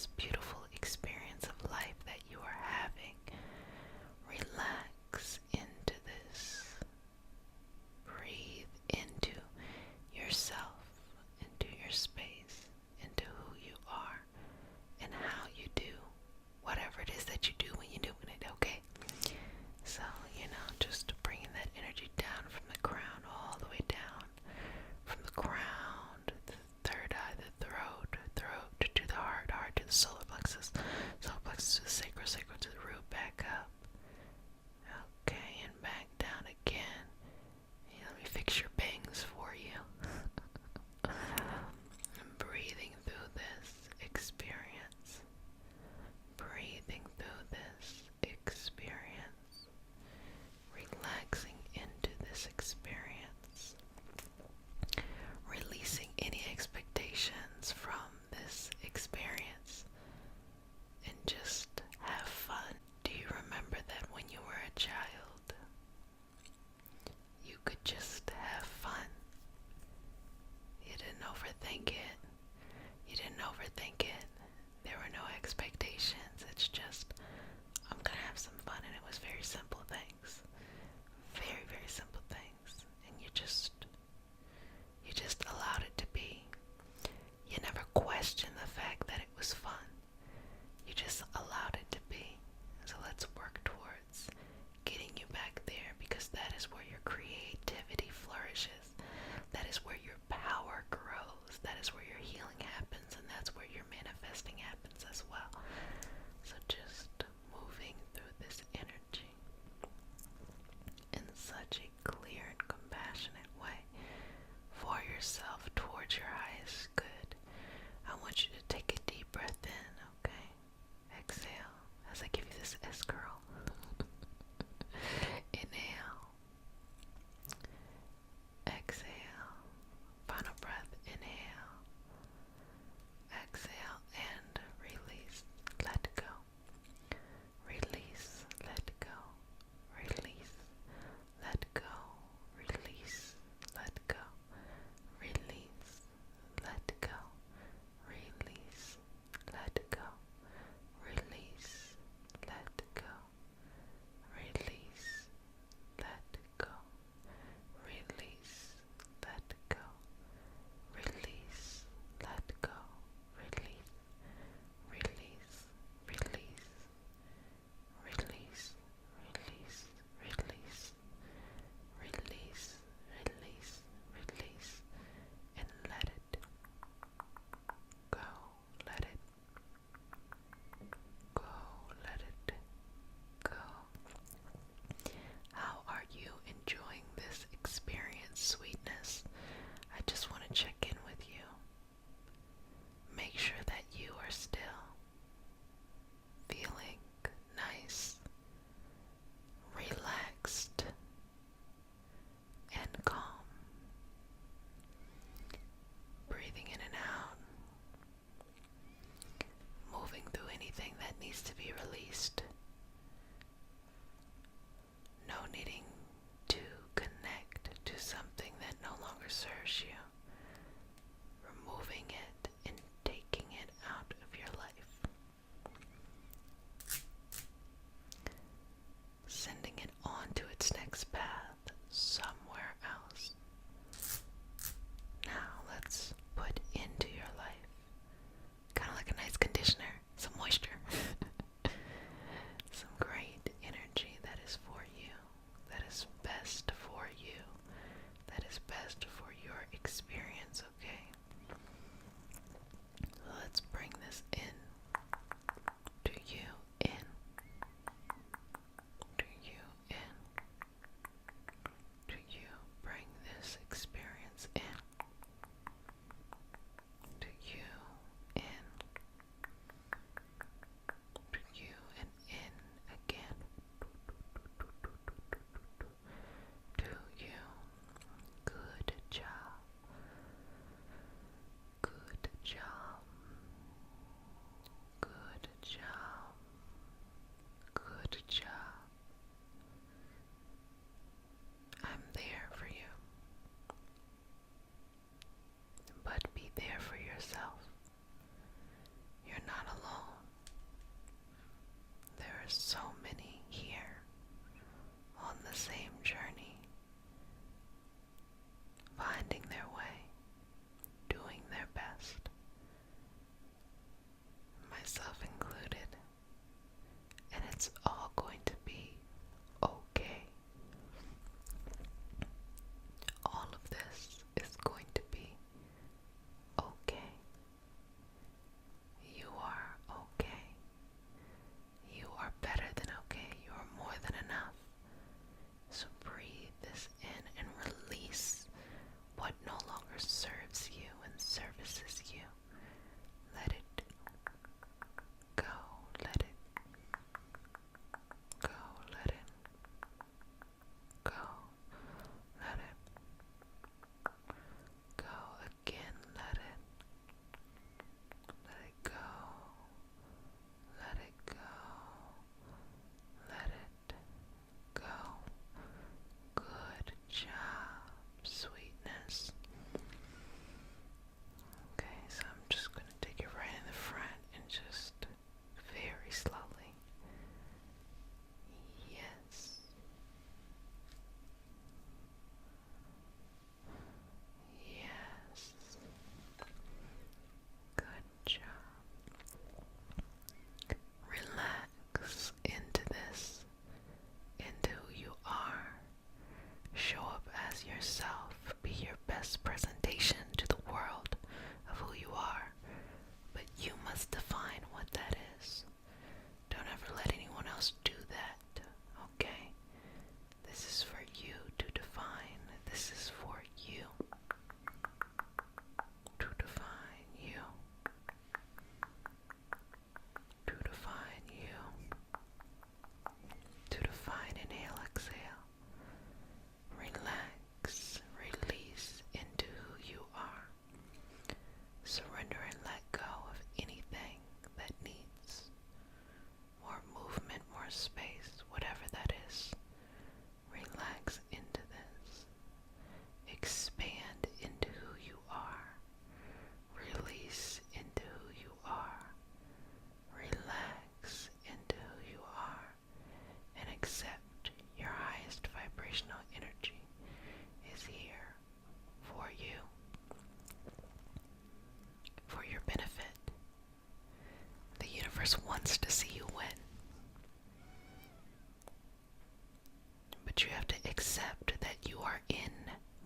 this beautiful experience of life that you are having. Relax into this. Breathe into yourself, into your space, into who you are, and how you do whatever it is that you do when you're doing it, okay? So, just bringing that energy down from the crown all the way down, from the crown to the third eye, the throat to the heart to the solar plexus to the sacral, sacral to the root, back up. Okay, and back down again. Let me fix your bangs for you. I'm breathing through this experience. Breathing through this experience. Relaxing into this experience. Releasing any expectations from this experience. And just have fun. Do you remember that when you were a child, you could just have fun? You didn't overthink it. There were no expectations. It's just, I'm gonna have some fun. And it was very simple things. Very, very simple things. And you just allowed it to be. You never questioned the fact that it was fun. You just allowed it to be. So let's work towards getting you back there, because that is where your creativity flourishes. That is where your power grows. That is where your healing happens, and that's where your manifesting happens as well. So just moving through this energy in such a clear and compassionate way for yourself towards your highest good. I want you to take a deep breath in, okay? Exhale as I give you this S curl. Inhale. Exhale. Final breath. Inhale. Exhale and release. Let go. Release. Let go. Release. Let go. Release. Let go. Release. Let go. Release. Let go. Release. Let go. Release. Let go. Release. Let go. Release. Let go. Release. Release. Release. Release. Release. Release. Release. Release. Release. And let it go. Let it go. Let it go. How are you enjoying this experience, sweetness? I just want to check in with you. Make sure that you are still feeling nice, relaxed, and calm. Breathing in and out. Moving through anything that needs to be released. No needing to connect to something that no longer serves you. Removing it and taking it out of your life. Sending it on to its next path somewhere else. Now let's put into your life, kind of like a nice conditioner, some moisture. universe wants to see you win. But you have to accept that you are in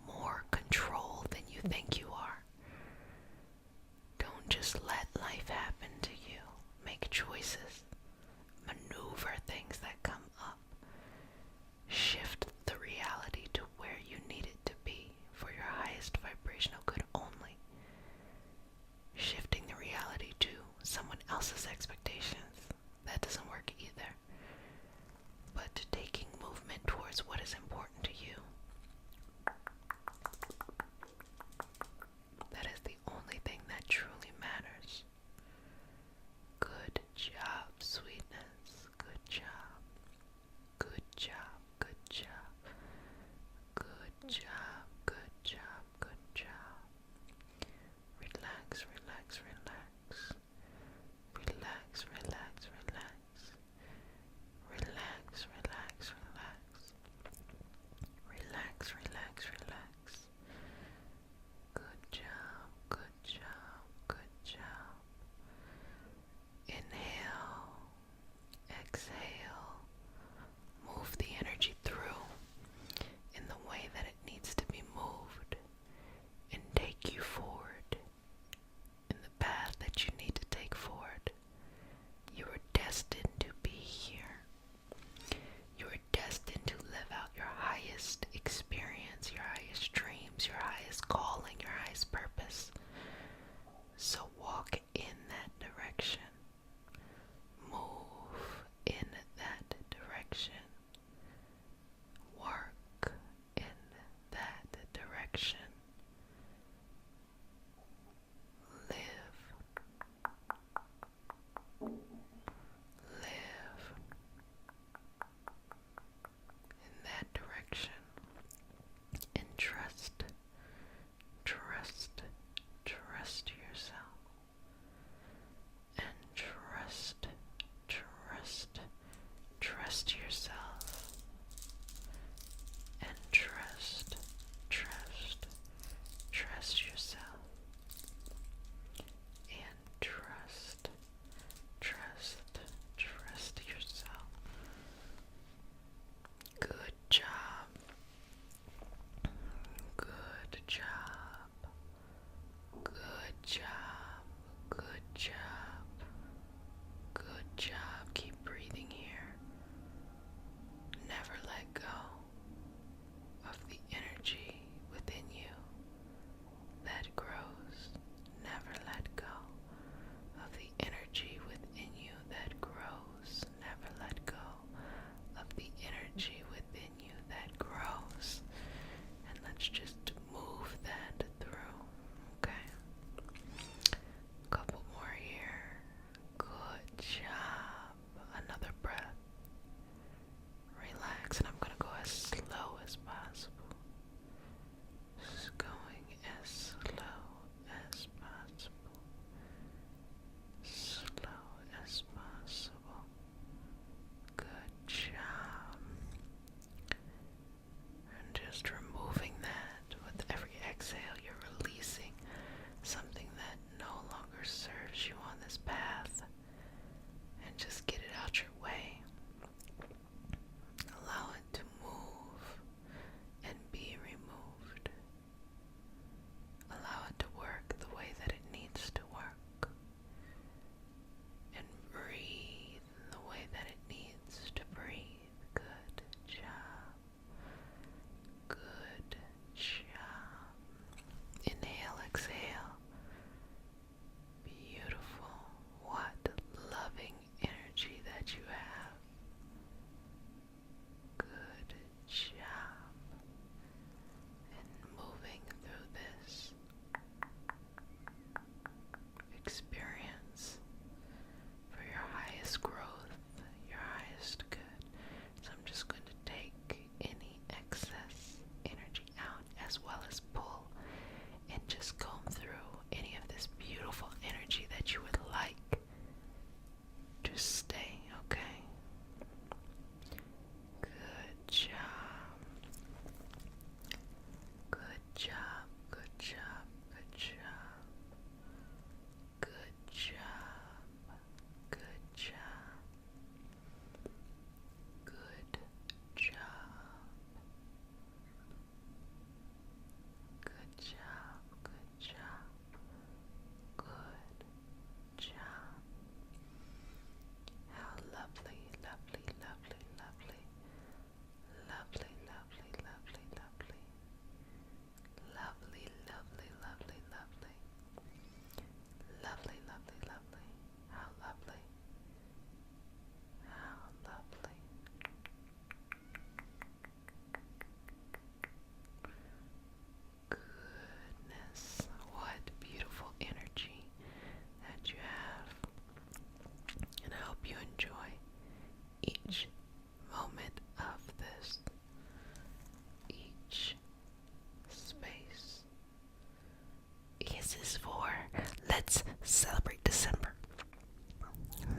more control than you think you are. Don't just let life happen to you. Make choices. Maneuver things that come up. Shift the reality to where you need it to be for your highest vibrational good only. Shifting the reality to someone else's expectations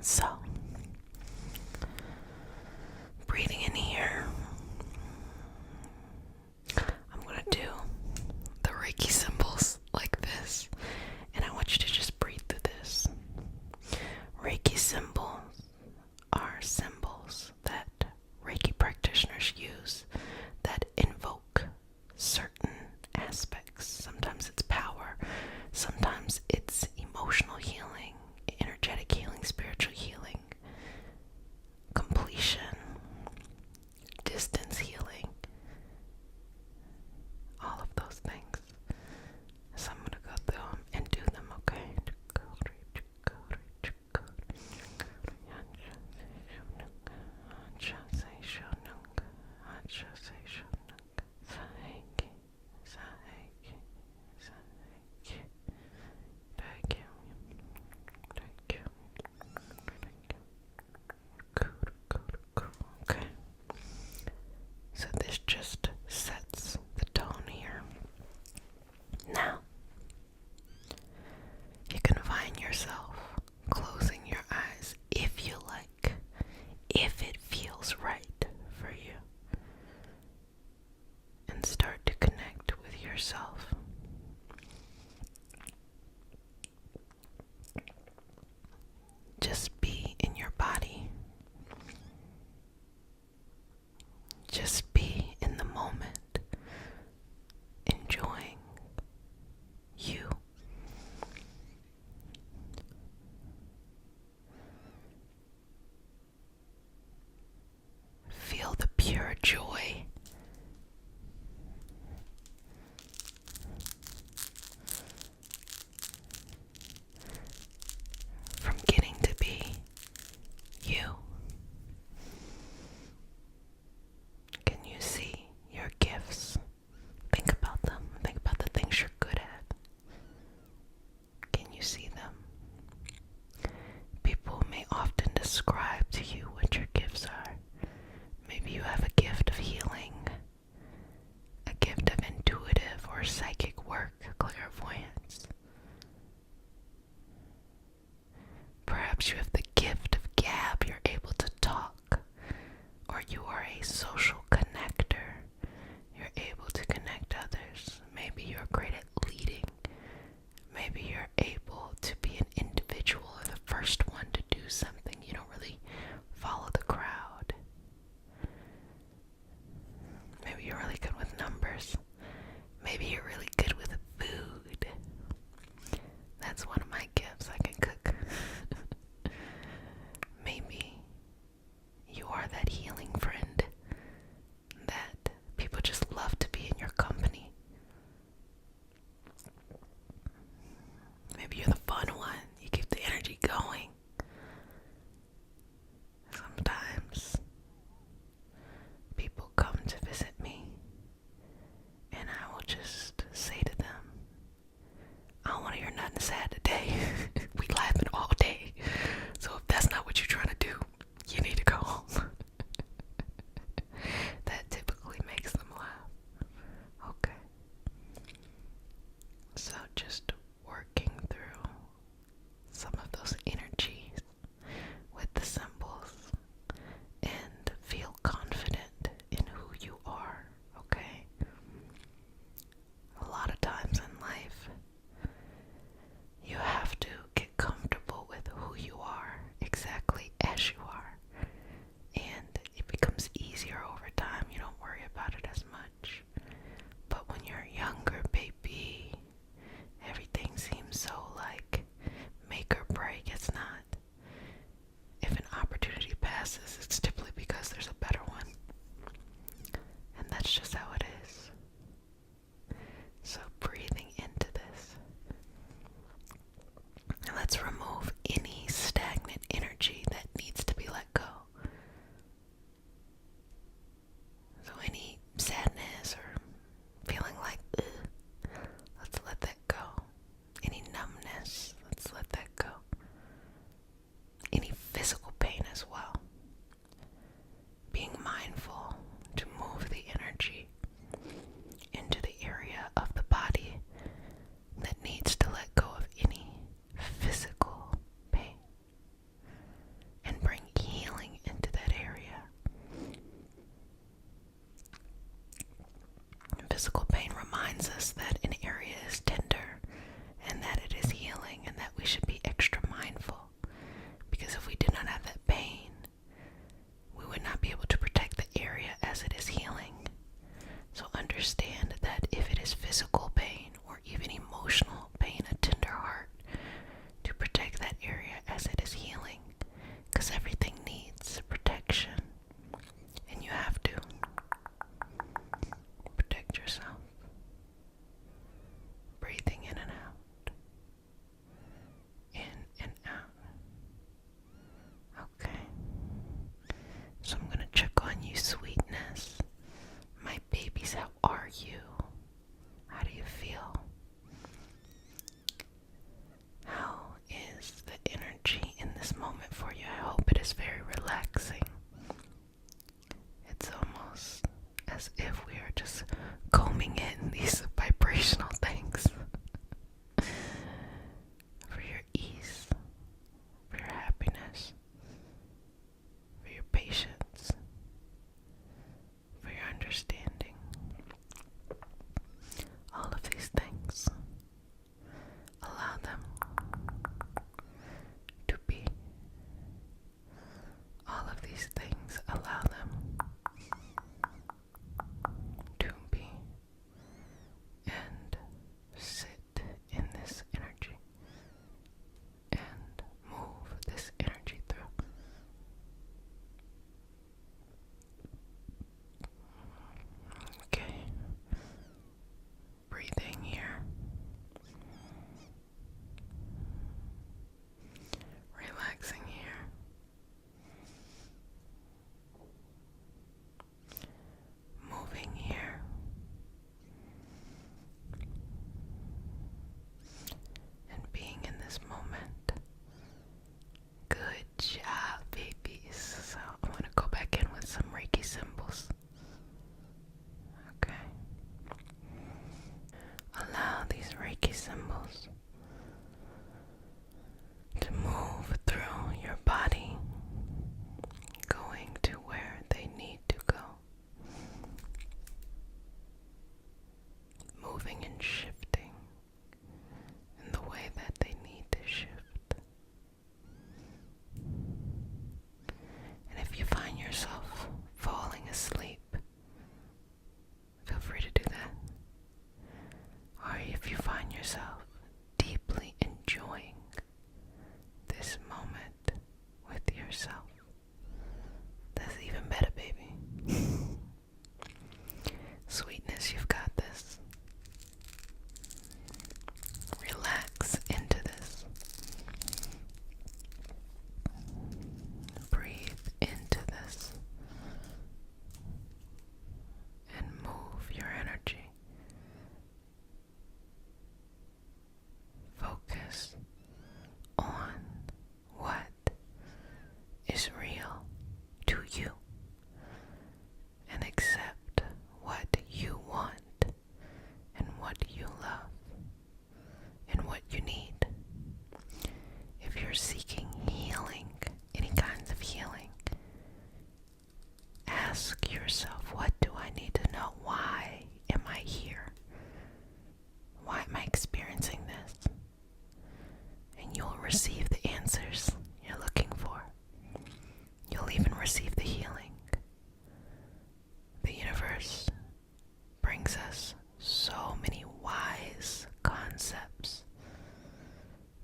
So, breathing in here, I'm going to do the Reiki symbols like this, and I want you to just breathe through this. Reiki symbols are symbols that Reiki practitioners use that invoke certain aspects. Sometimes it's power, sometimes it's emotional healing, energetic healing, spiritual healing, completion, distance healing, all of those things. So I'm going to go through them and do them, okay? Okay. So this just sets the tone here. Now, you can find yourself closing your eyes if you like, if it feels right for you, and start to connect with yourself. Just be in your body. Just be in the moment, enjoying you. Feel the pure joy from getting to be you. Can you see your gifts? Think about them. Think about the things you're good at. Can you see them? People may often describe to you what your gifts are. Maybe you have a gift of healing, a gift of intuitive or psychic work, clairvoyance. Perhaps you have the gift of gab, you're able to talk, or you are a social connector. You're able to connect others. Maybe you're great at leading. Maybe you're able to be an individual or the first one to do something. You don't really follow the crowd. Maybe you're really good with numbers. Maybe you're really good with food. That's one of my gifts. I can cook. Maybe you are that healing friend that people just love to be in your company. Maybe you're the fun one. You keep the energy going. Sometimes people come to visit me and I will just say to them, I don't want to hear nothing sad today. We laughing all day. So if that's not what you're trying to do, you need to go home. That typically makes them laugh. Okay. So just working through some of those energies with the symbols and feel confident in who you are, okay? A lot of times in life, you have to get comfortable with who you are exactly as you are. And it becomes easier over time. You don't worry about it as much. But when you're younger, baby, everything seems so like make or break. It's not. If an opportunity passes, it's typically because there's a better one. And that's just how it is. So breathing into this. And let's remove any stagnant energy that needs to be let go. So any sadness or feeling like, let's let that go. Any numbness, let's let that go. Any physical pain as well. Being mindful to move the energy into the area of the body that needs to let go of any physical pain. reminds us that an area is tender and that it is healing and that we should be extra mindful. Because if we did not have that pain, we would not be able to protect the area as it is healing. So understand that if it is physical pain or even emotional pain, a tender heart, to protect that area as it is healing. Because everything needs protection. And you have to protect yourself. Breathing in and out. In and out. Okay. So I'm going to check on you, sweetness. My babies, how are you? How do you feel? How is the energy in this moment for you? I hope it is very relaxing. It's almost as if we are just combing in these vibrational things for your ease, for your happiness, for your patience, for your understanding. All of these things, allow them to be. All of these things, allow them to be and sit in this energy and move this energy through. Okay. Breathing here. Relaxing here. Moving here. And being in this moment. Good job, babies. So I'm going to go back in with some Reiki symbols. Okay. Allow these Reiki symbols to move through your body, going to where they need to go. Moving and shifting in the way that they need to shift. And if you find yourself falling asleep, feel free to do that. Or if you find yourself deeply enjoying this moment with yourself, that's even better, baby. Sweetness, you've got this. Relax into this. Breathe into this. And move your energy. Focus on what is real to you and accept what you want and what you love and what you need. If you're seeking healing, any kinds of healing, ask yourself, what do I need to know? Why am I here? Why am I experiencing this? And you'll receive the answers you're looking for. You'll even receive the healing. The universe brings us so many wise concepts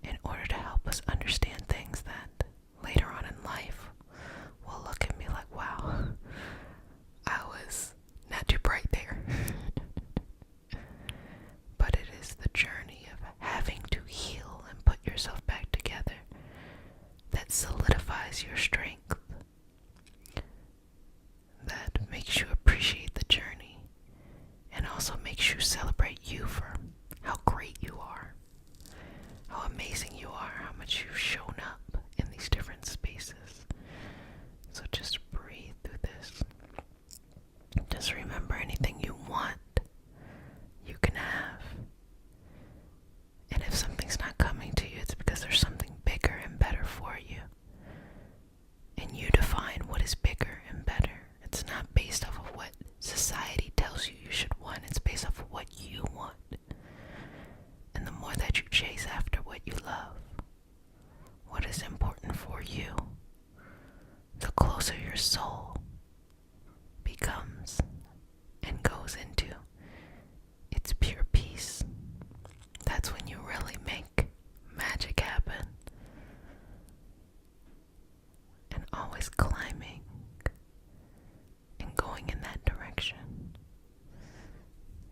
in order to help us understand things that later on in life will look and be like, wow, I was not too bright there. But it is the journey of having to heal and put yourself back together that solidifies your strength, that makes you appreciate the journey, and also makes you celebrate you for how great you are, how amazing you are, how much you've shown up in these different spaces. So just breathe through this. Just remember, anything you want, you can have. And if something's not coming to you, it's because there's something bigger and better for you. And you your soul becomes and goes into its pure peace, that's when you really make magic happen. And always climbing and going in that direction.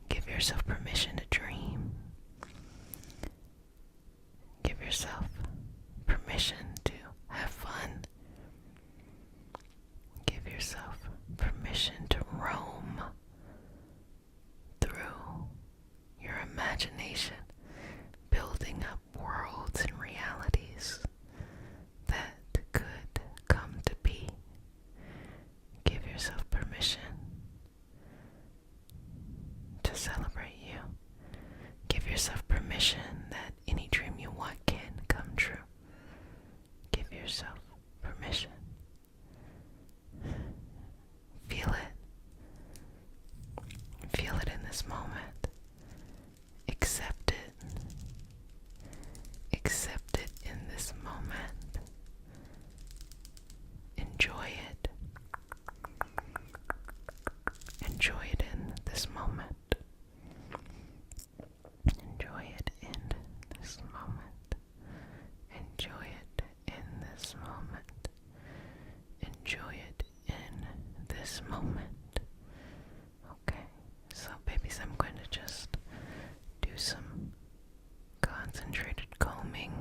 Give yourself permission to dream. Give yourself permission to have fun. Give yourself permission to roam through your imagination, building up worlds and realities that could come to be. Give yourself permission to celebrate you. Give yourself permission that any dream you want can come true. Give yourself permission. Feel it. Feel it in this moment. Accept it. Accept it in this moment. Enjoy it. Enjoy it in this moment. Enjoy it in this moment. Enjoy it in this moment. Enjoy it in this moment. Okay, so babies, I'm going to just do some concentrated combing.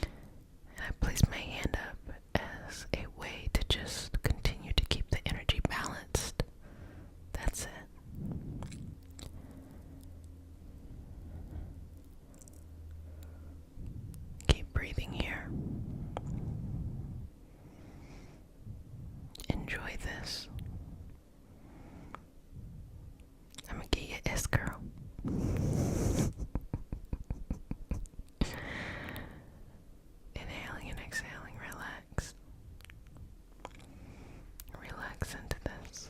And I place my hand up as a way to just continue to keep the energy balanced. That's it. Keep breathing here. Enjoy this. I'm gonna get you S, girl. Inhaling and exhaling, relax. Relax into this.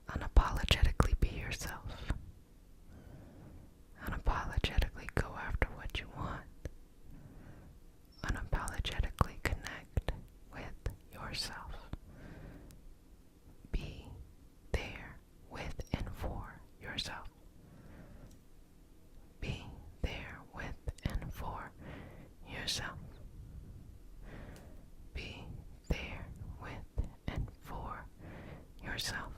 Unapologetically be yourself. Unapologetically go after what you want. Unapologetically connect with yourself. Be there with and for yourself. Be there with and for yourself. Be there with and for yourself.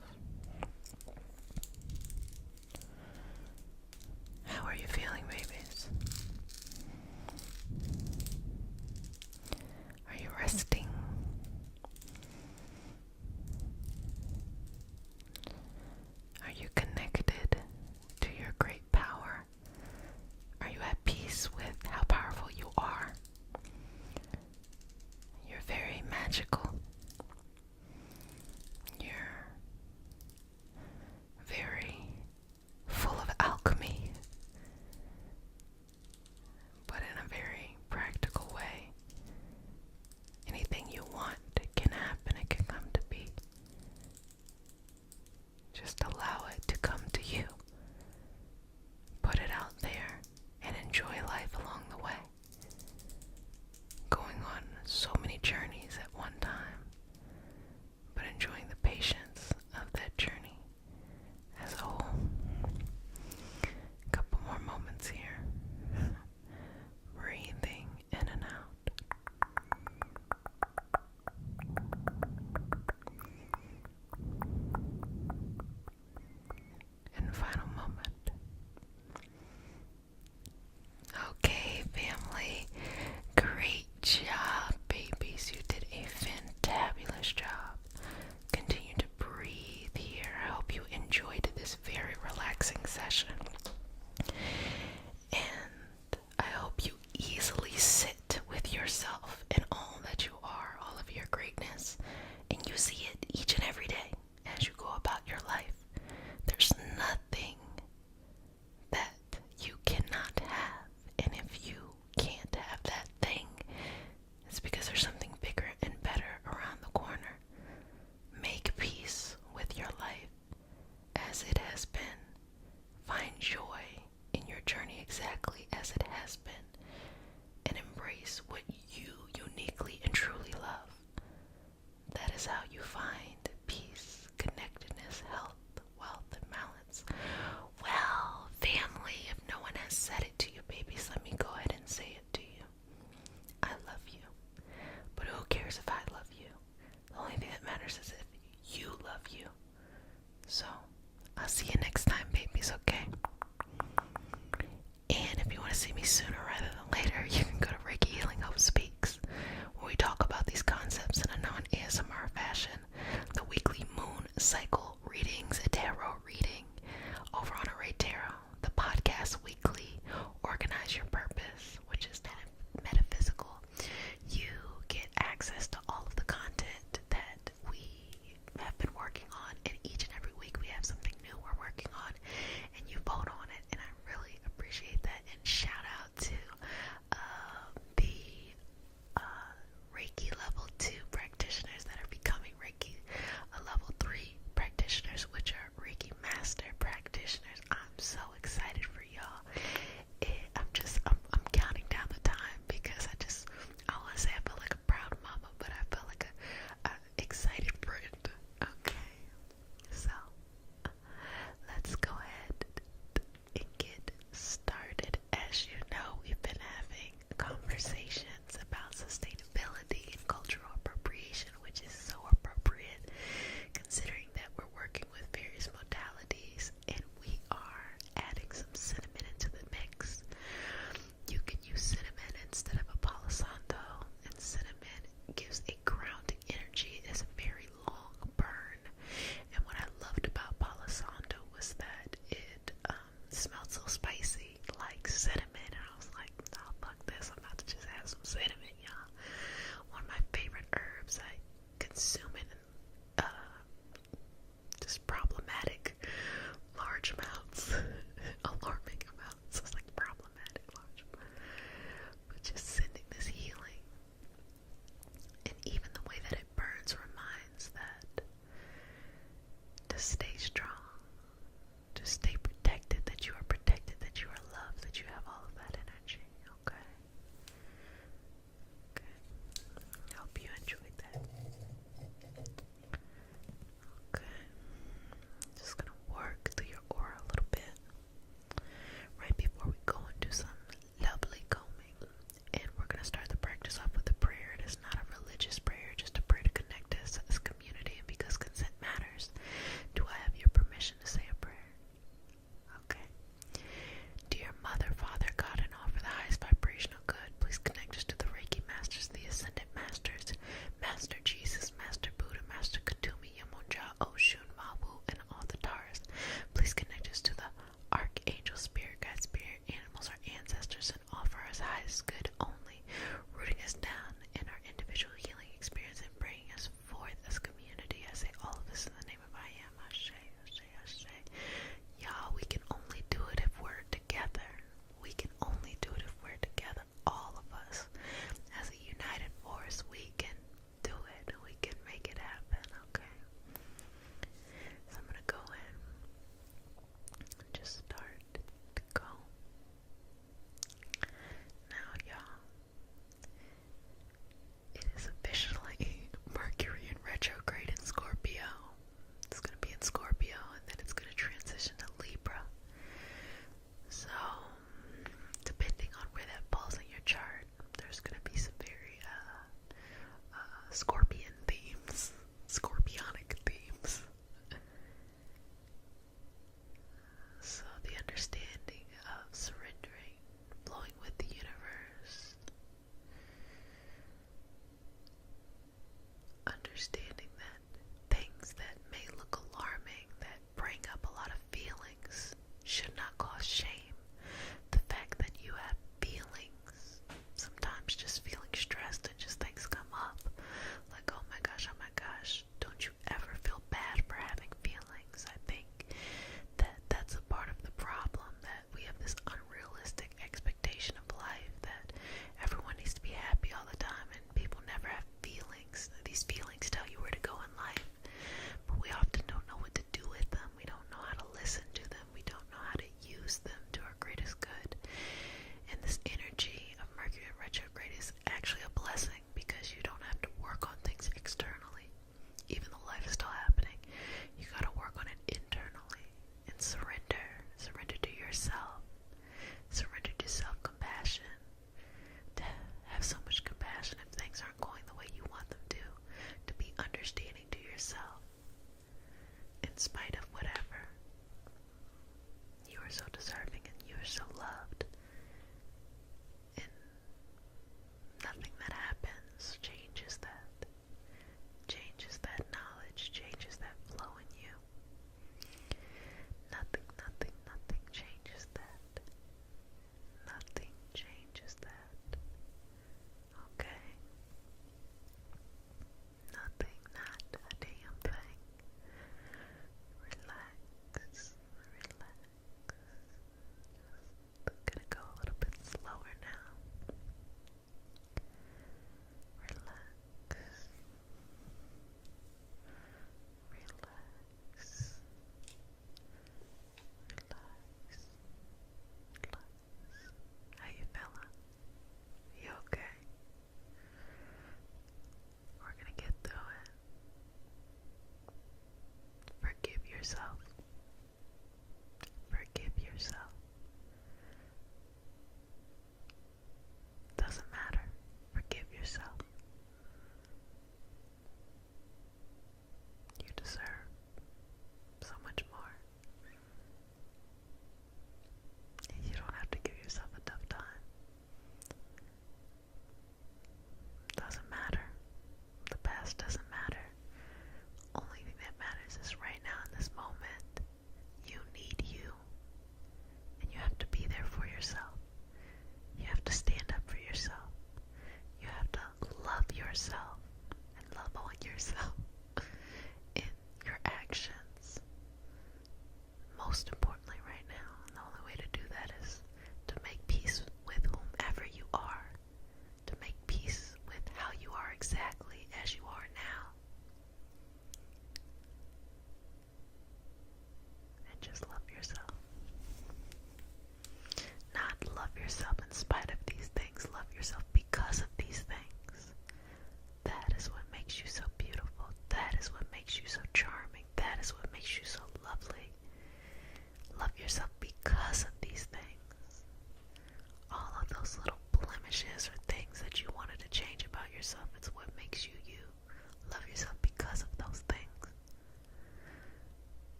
How are you feeling, babies? Are you resting? Are you connected to your great power? Are you at peace with how powerful you are? You're very magical. You're very full of alchemy, but in a very practical way. Anything you want can happen, it can come to be. Just allow it to come to you. Put it out there and enjoy life along the way. Going on so many journeys at one time, but enjoying the patience of that journey as a whole. A couple more moments here. Breathing in and out. And final moment. Okay, family. Great job, babies. You did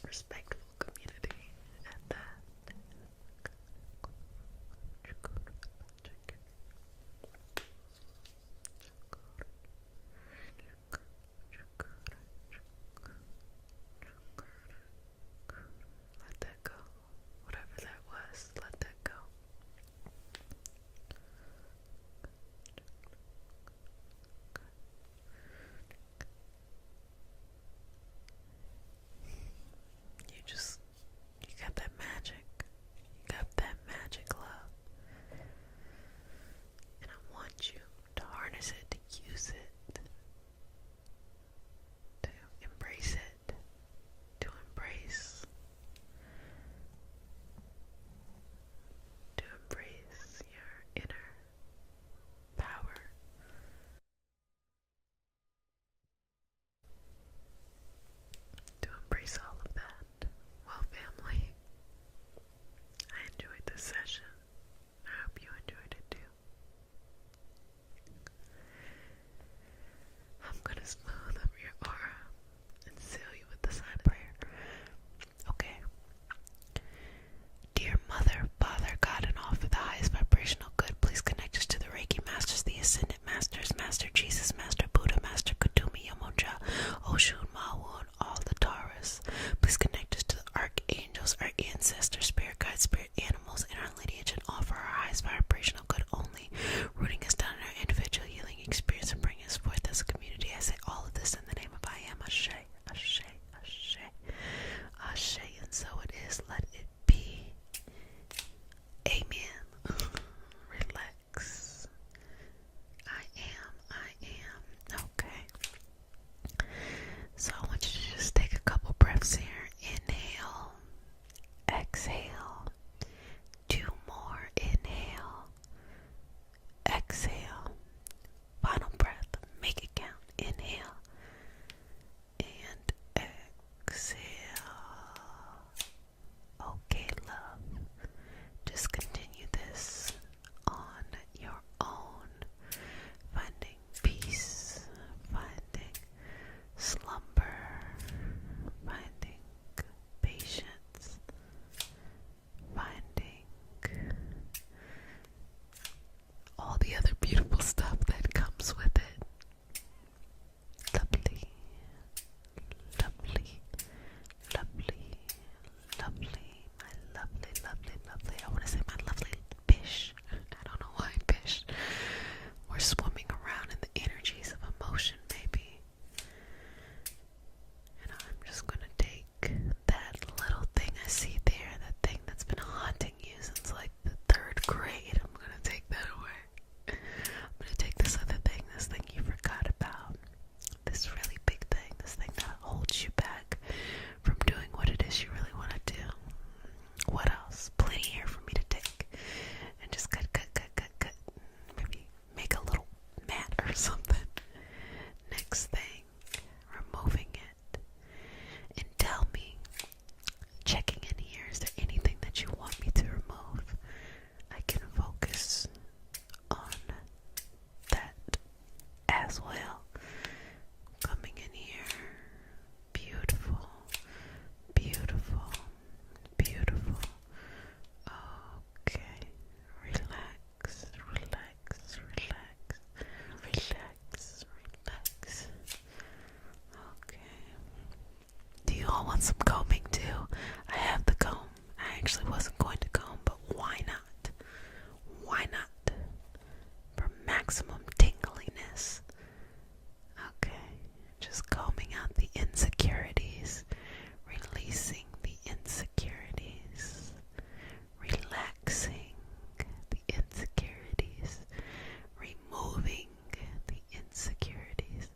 respectful community at that. Let that go. Whatever that was, let that go. You got that magic. You got that magic love. And I want you to harness it, to use it, to embrace it, to embrace your inner power. To embrace all of that. Well, family, I enjoyed this session. I hope you enjoyed it too. I'm going to smooth up your aura and seal you with the silent prayer. Okay. Dear Mother, Father, God, and all for the highest vibrational good, please connect us to the Reiki Masters, the Ascended Masters, Master Jesus, Master Buddha, Master Kutumi, Yamonja, Oshun, Mawun, all the Taurus. Please connect us to the archangels, our ancestors, spirit guides, spirit animals, and our lineage, and offer our highest vibrational good only, rooting us down in our individual healing experience and bringing us forth as a community. I say all of this in the name of I am. Ashe, Ashe, Ashe, Ashe, and so it is. Let it be. Amen. Relax. I am. Okay. So I want you to just take a couple breaths here. Inhale. Exhale. 2 more. Inhale. Exhale. Final breath. Make it count. Inhale. And exhale. Okay, love. Just continue this on your own. Finding peace. Finding slumber. Finding patience. Finding all the other beautiful stuff that comes with it. Lovely, lovely, lovely, lovely, my lovely, lovely, lovely. I want to say my lovely fish. I don't know why fish. We're swimming around in the energies of emotion, maybe. And I'm just going to take that little thing I see there, that thing that's been haunting you since like the 3rd grade. I'm going to take that away. I'm going to take this other thing, this thing you forgot about, this really big thing, this thing that holds you back from doing what it is you really want to do. What else? Plenty here for me to take. And just cut. Maybe make a little mat or something. Next thing, removing it. And tell me, checking in here, is there anything that you want me to remove? I can focus on that as well. Coming in here. Beautiful. Beautiful. Beautiful. Okay. Relax. Relax. Relax. Relax. Relax. Okay. Do you all want some combing too? I have the comb. I actually wasn't going to comb, but why not? Why not? For maximum tingliness. Okay. Just combing out the insecurities. Releasing the insecurities. Relaxing the insecurities. Removing the insecurities.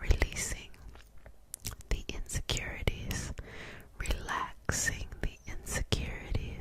Releasing the insecurities. Relaxing the insecurities.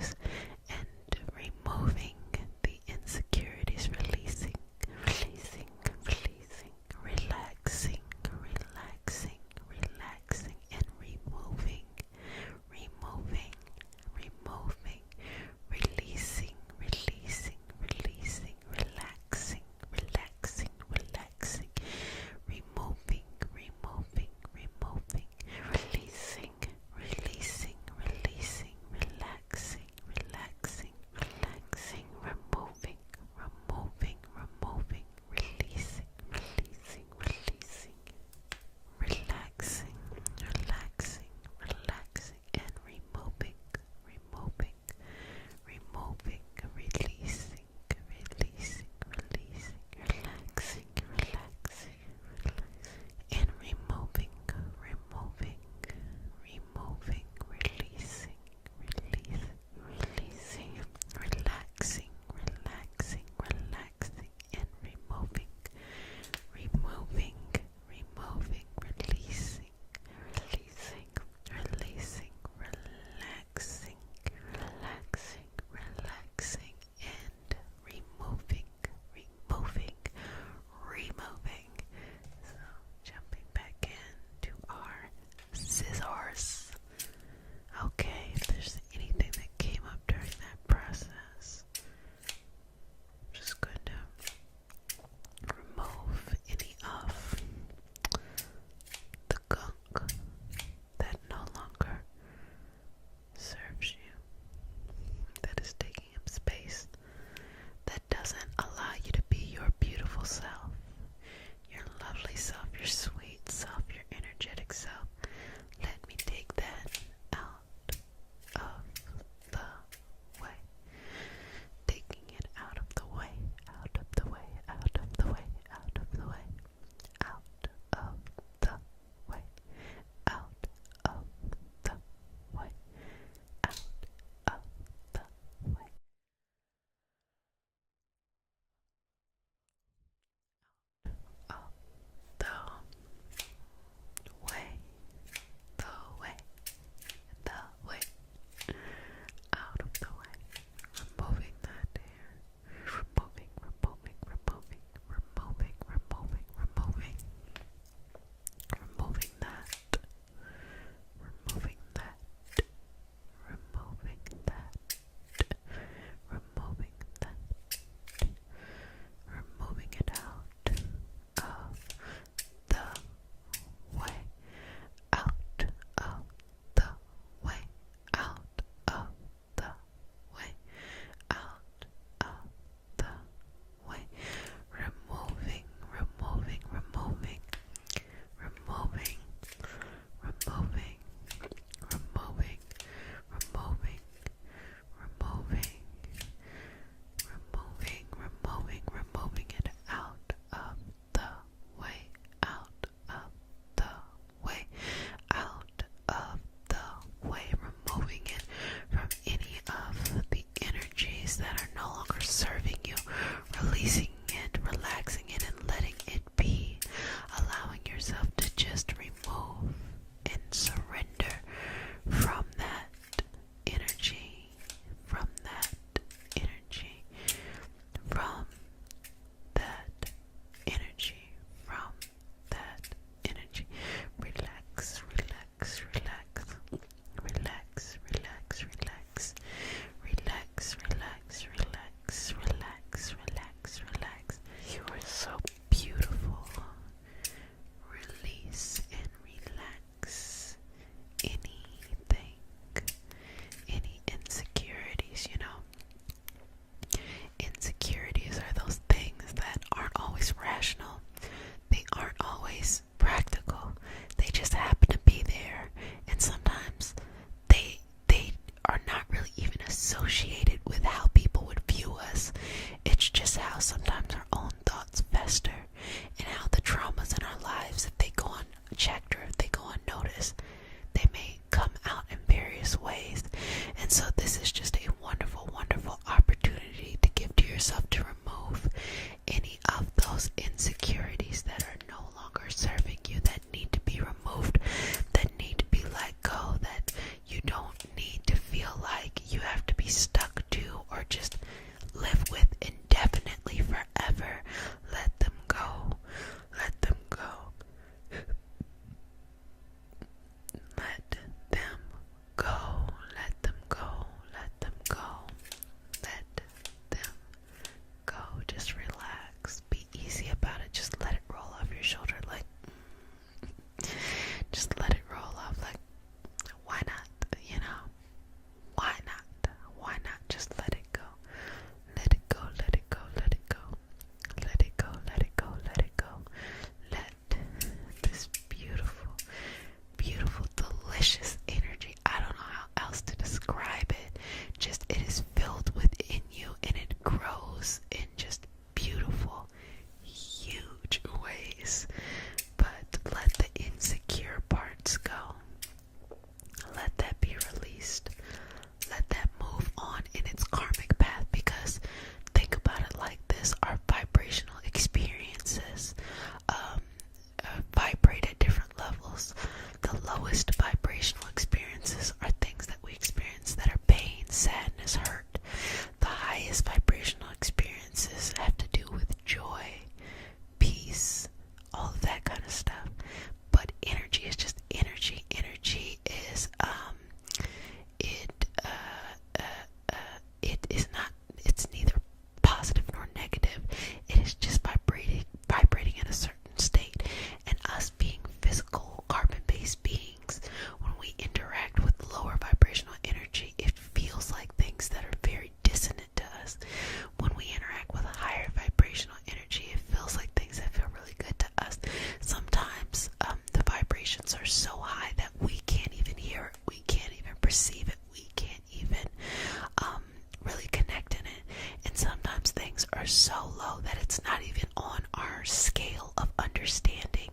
so low that it's not even on our scale of understanding.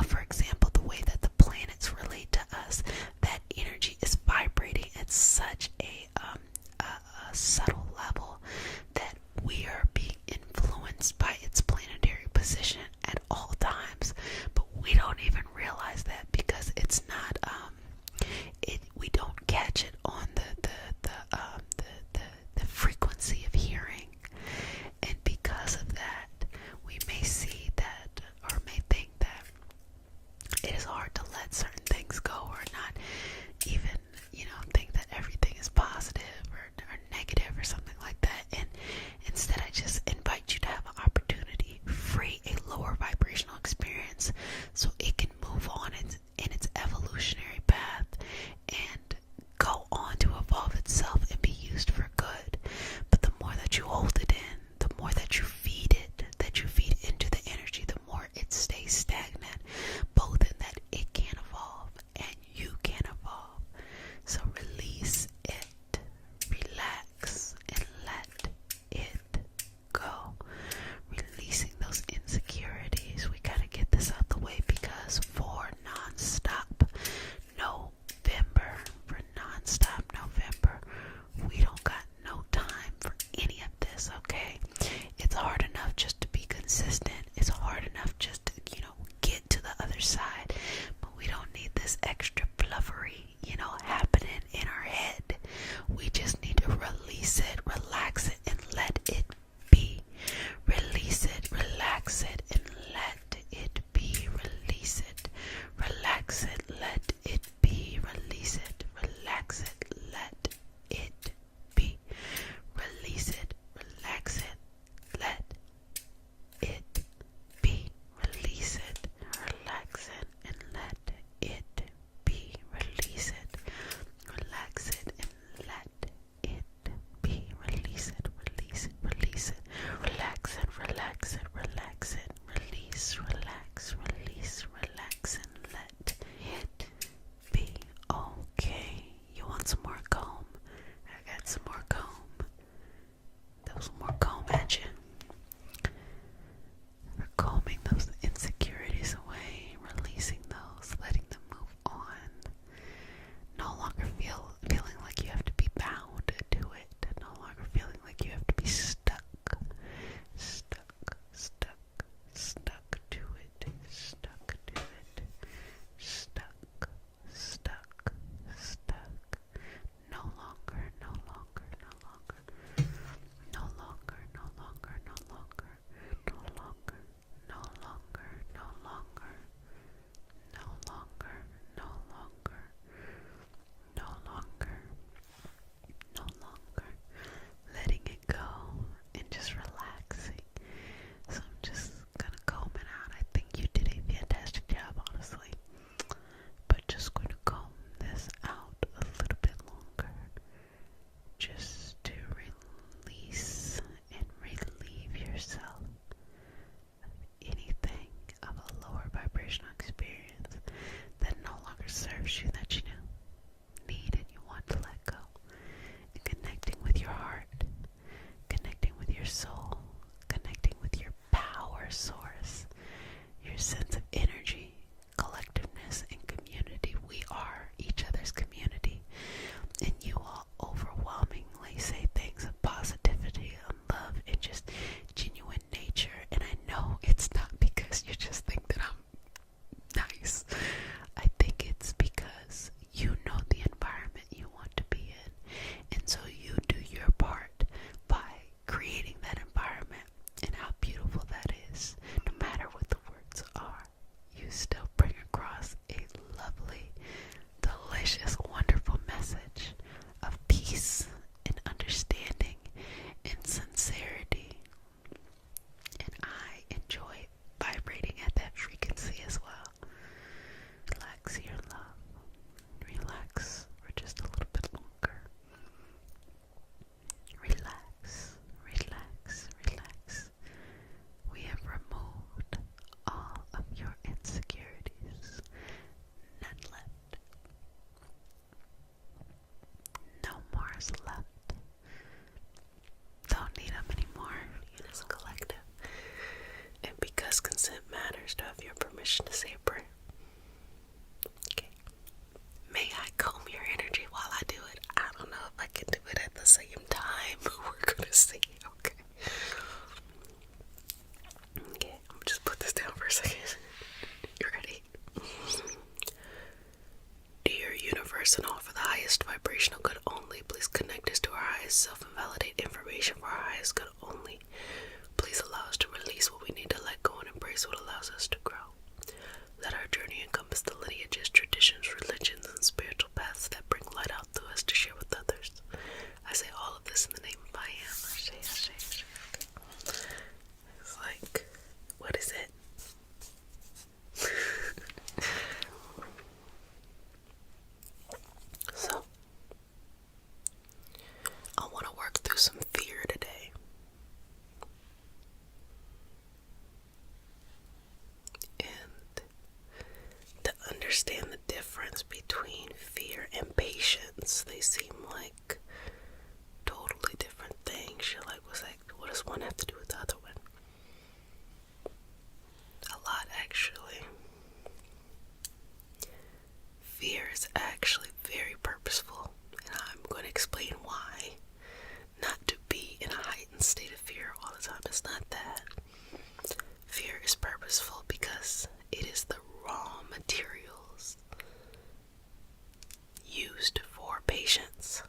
For example, the way that the planets relate to us, that energy is vibrating at such a subtle level that we are being influenced by its planetary position at all times, but we don't even realize that because it's not we don't catch it on the frequency of hearing. And because of that, we may see that, or may think once they seem like totally different things. You're like, what does one have to do with the other one? A lot, actually. Fear is actually very purposeful, and I'm going to explain why. Not to be in a heightened state of fear all the time. It's not that. Fear is purposeful because it is the raw materials used for patience.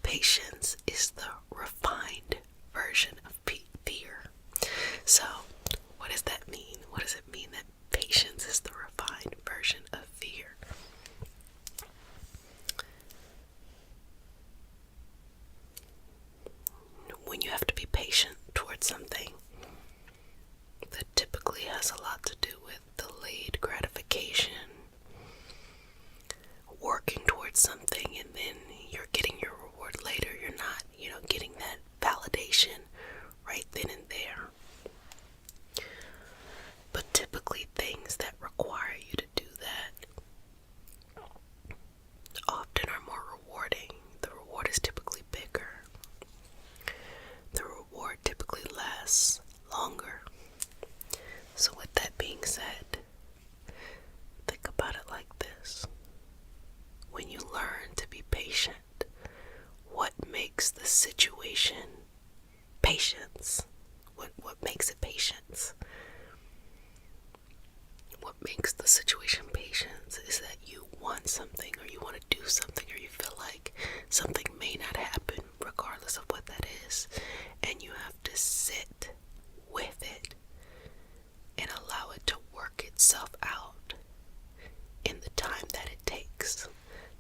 Patience is the refined version of fear. So, what does that mean? What does it mean that patience is the refined version of fear? When you have to be patient towards something, that typically has a lot to do with delayed gratification, working towards something and then you're getting your reward later. You're not, getting that validation right then and there. But typically things that require you to do that often are more rewarding. The reward is typically bigger. The reward typically lasts longer. So with that being said, think about it like this. When you learn to be patient, what makes the situation patience? What makes it patience? What makes the situation patience is that you want something, or you want to do something, or you feel like something may not happen regardless of what that is, and you have to sit with it and allow it to work itself out in the time that it takes,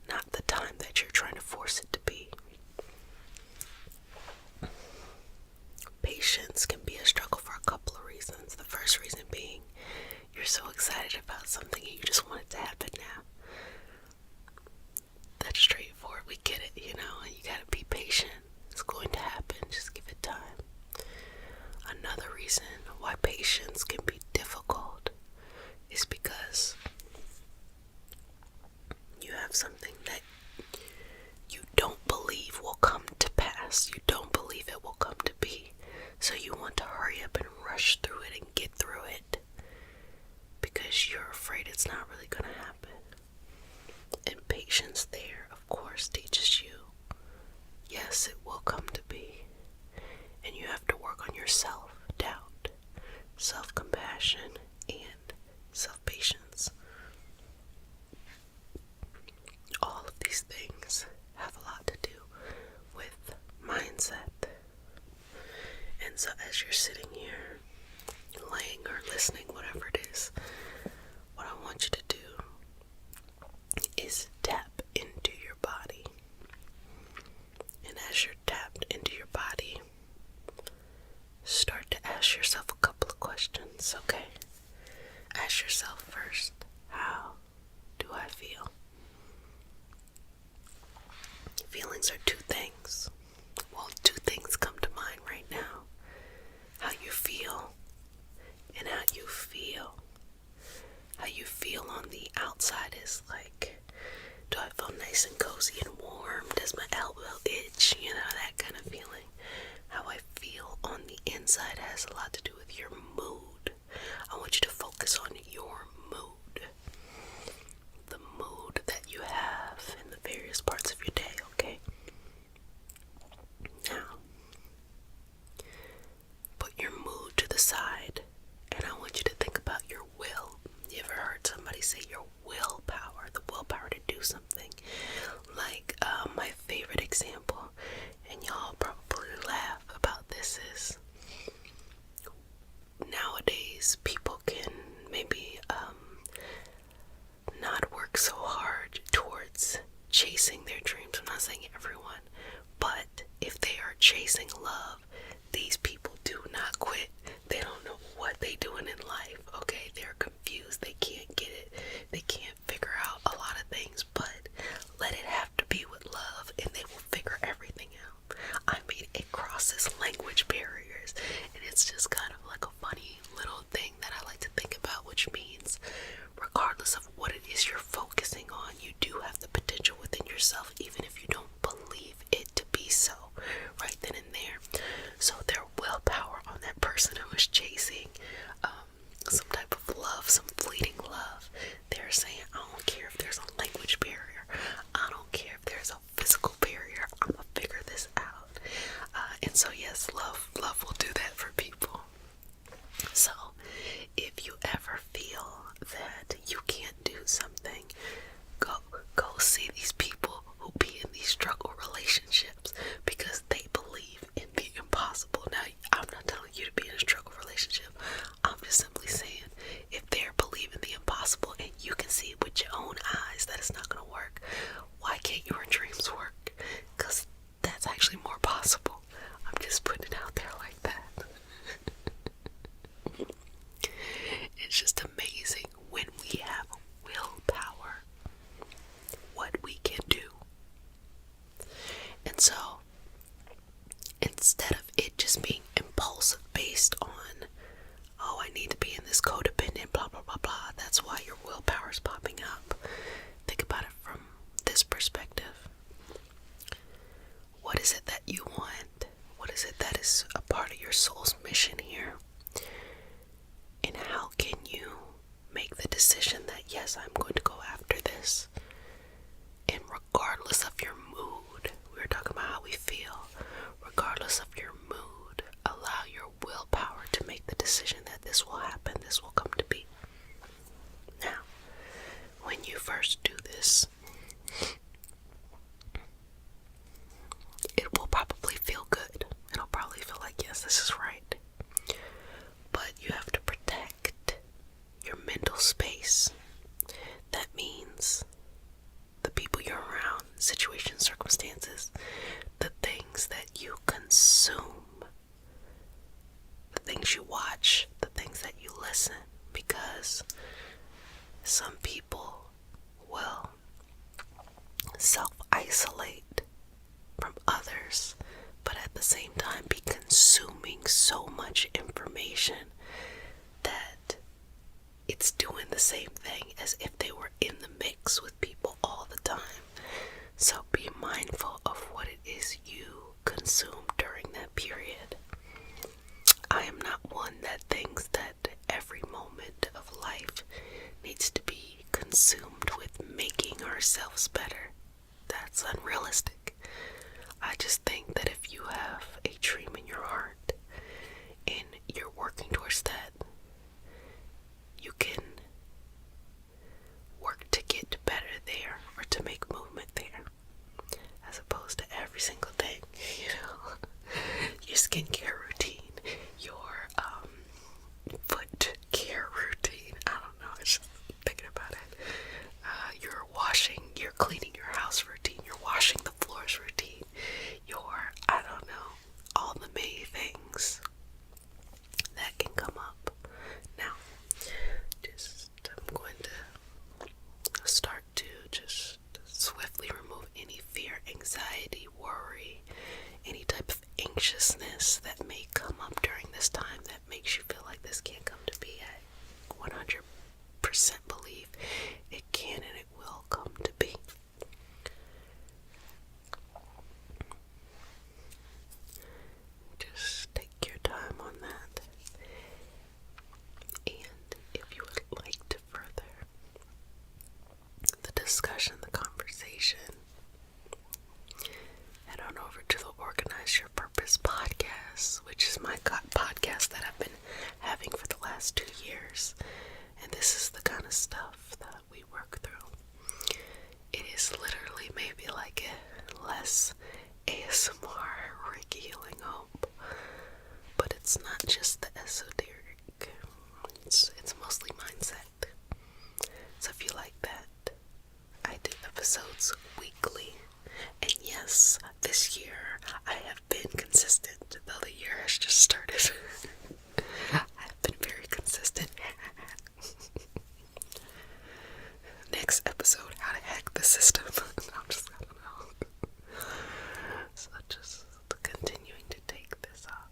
not the time that you're trying to force it to be. Patience can be a struggle for a couple of reasons. The first reason being you're so excited about something and you just want it to happen now. That's straightforward. We get it, and you gotta be patient. It's going to happen. Just give it time. Another reason why patience can be difficult is because you have something that you don't believe will come to pass. You don't believe it will come to be. So you want to hurry up and rush through it and get through it because you're afraid it's not really going to happen. And patience there, of course, teaches you, yes, it will come to be. And you have to work on your self-doubt, self-compassion, and self-patience. All of these things have a lot to do with mindset. And so as you're sitting here, laying or listening, whatever it is, what I want you to do is tap into your body. And as you're tapped into your body, start to ask yourself a couple of questions, okay? Ask yourself first, how do I feel? Feelings are two things. Well, two things come to mind right now. How you feel and how you feel. How you feel on the outside is like, do I feel nice and cozy and warm? Does my elbow itch? That kind of feeling. How I feel on the inside has a lot to do with your mood. I want you to focus on your mood. The mood that you have in the various parts of your day, okay? just chasing some type of love, some fleeting love. They're saying, I don't care if there's a language barrier. I don't care if there's a physical barrier. I'm gonna figure this out. And so yes, love will do that for people. So if you ever feel that you can't do something, go see these people who be in these struggle relationships, because they believe in the impossible. Now, I'm not telling you to be in a struggle relationship. I'm just simply saying, if they're believing the impossible and you can see with your own eyes that it's not going to work, why can't your dreams work? Because that's actually more possible. I'm just putting it out there like that. It's just amazing when we have willpower, what we can do. And so, instead of it just being impulsive based on, oh, I need to be in this codependent, blah, blah, blah, blah, that's why your willpower is popping up. Think about it from this perspective. What is it that you want? What is it that is a part of your soul's mission here? And how can you make the decision that, yes, I'm going to go after this? And regardless of your mood, we were talking about how we feel, regardless of your mood, allow your willpower to make the decision that this will happen, this will come to be. Now, when you first do this, it will probably feel good. It'll probably feel like, yes, this is right. But you have to protect your mental space. That means the people you're around, situations, circumstances, the things that you consume, the things you watch, the things that you listen, because some people will self-isolate from others, but at the same time be consuming so much information that it's doing the same thing as if they were in the mix with people all the time. So be mindful of what it is you consume during that period. I am not one that thinks that every moment of life needs to be consumed with making ourselves better. That's unrealistic. I just think that if you have a dream in your heart and you're working towards that, you can work to get better there or to make movement there, as opposed to every single thing, your skincare routine, your foot care routine, I don't know, it's just thinking about it, your washing, your cleaning your house routine, your washing the floors routine, your, I don't know, all the many things that can come up. Now, I'm going to start to just swiftly remove any fear, anxiety, worry, any type of anxiousness that may come up during this time that makes you feel like this can't come to be. I 100% believe it can and it will come to be. Just take your time on that. And if you would like to further the discussion, the conversation, head on over to the Organize Your Purpose podcast, which is my podcast that I've been having for the last 2 years. And this is the kind of stuff that we work through. It is literally maybe like a less ASMR Reiki healing hope, but it's not just the esoteric. It's mostly mindset. So if you like that, I do episodes weekly. And yes, this year I have been consistent, though the year has just started. I've been very consistent. Next episode, how to hack the system. I don't know. So just continuing to take this up.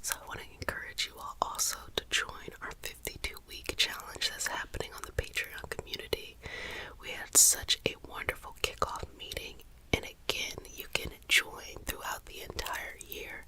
So I want to encourage you all also to join our 52-week challenge that's happening on the Patreon community. We had such a wonderful kickoff meeting, and again, you can join throughout the entire year.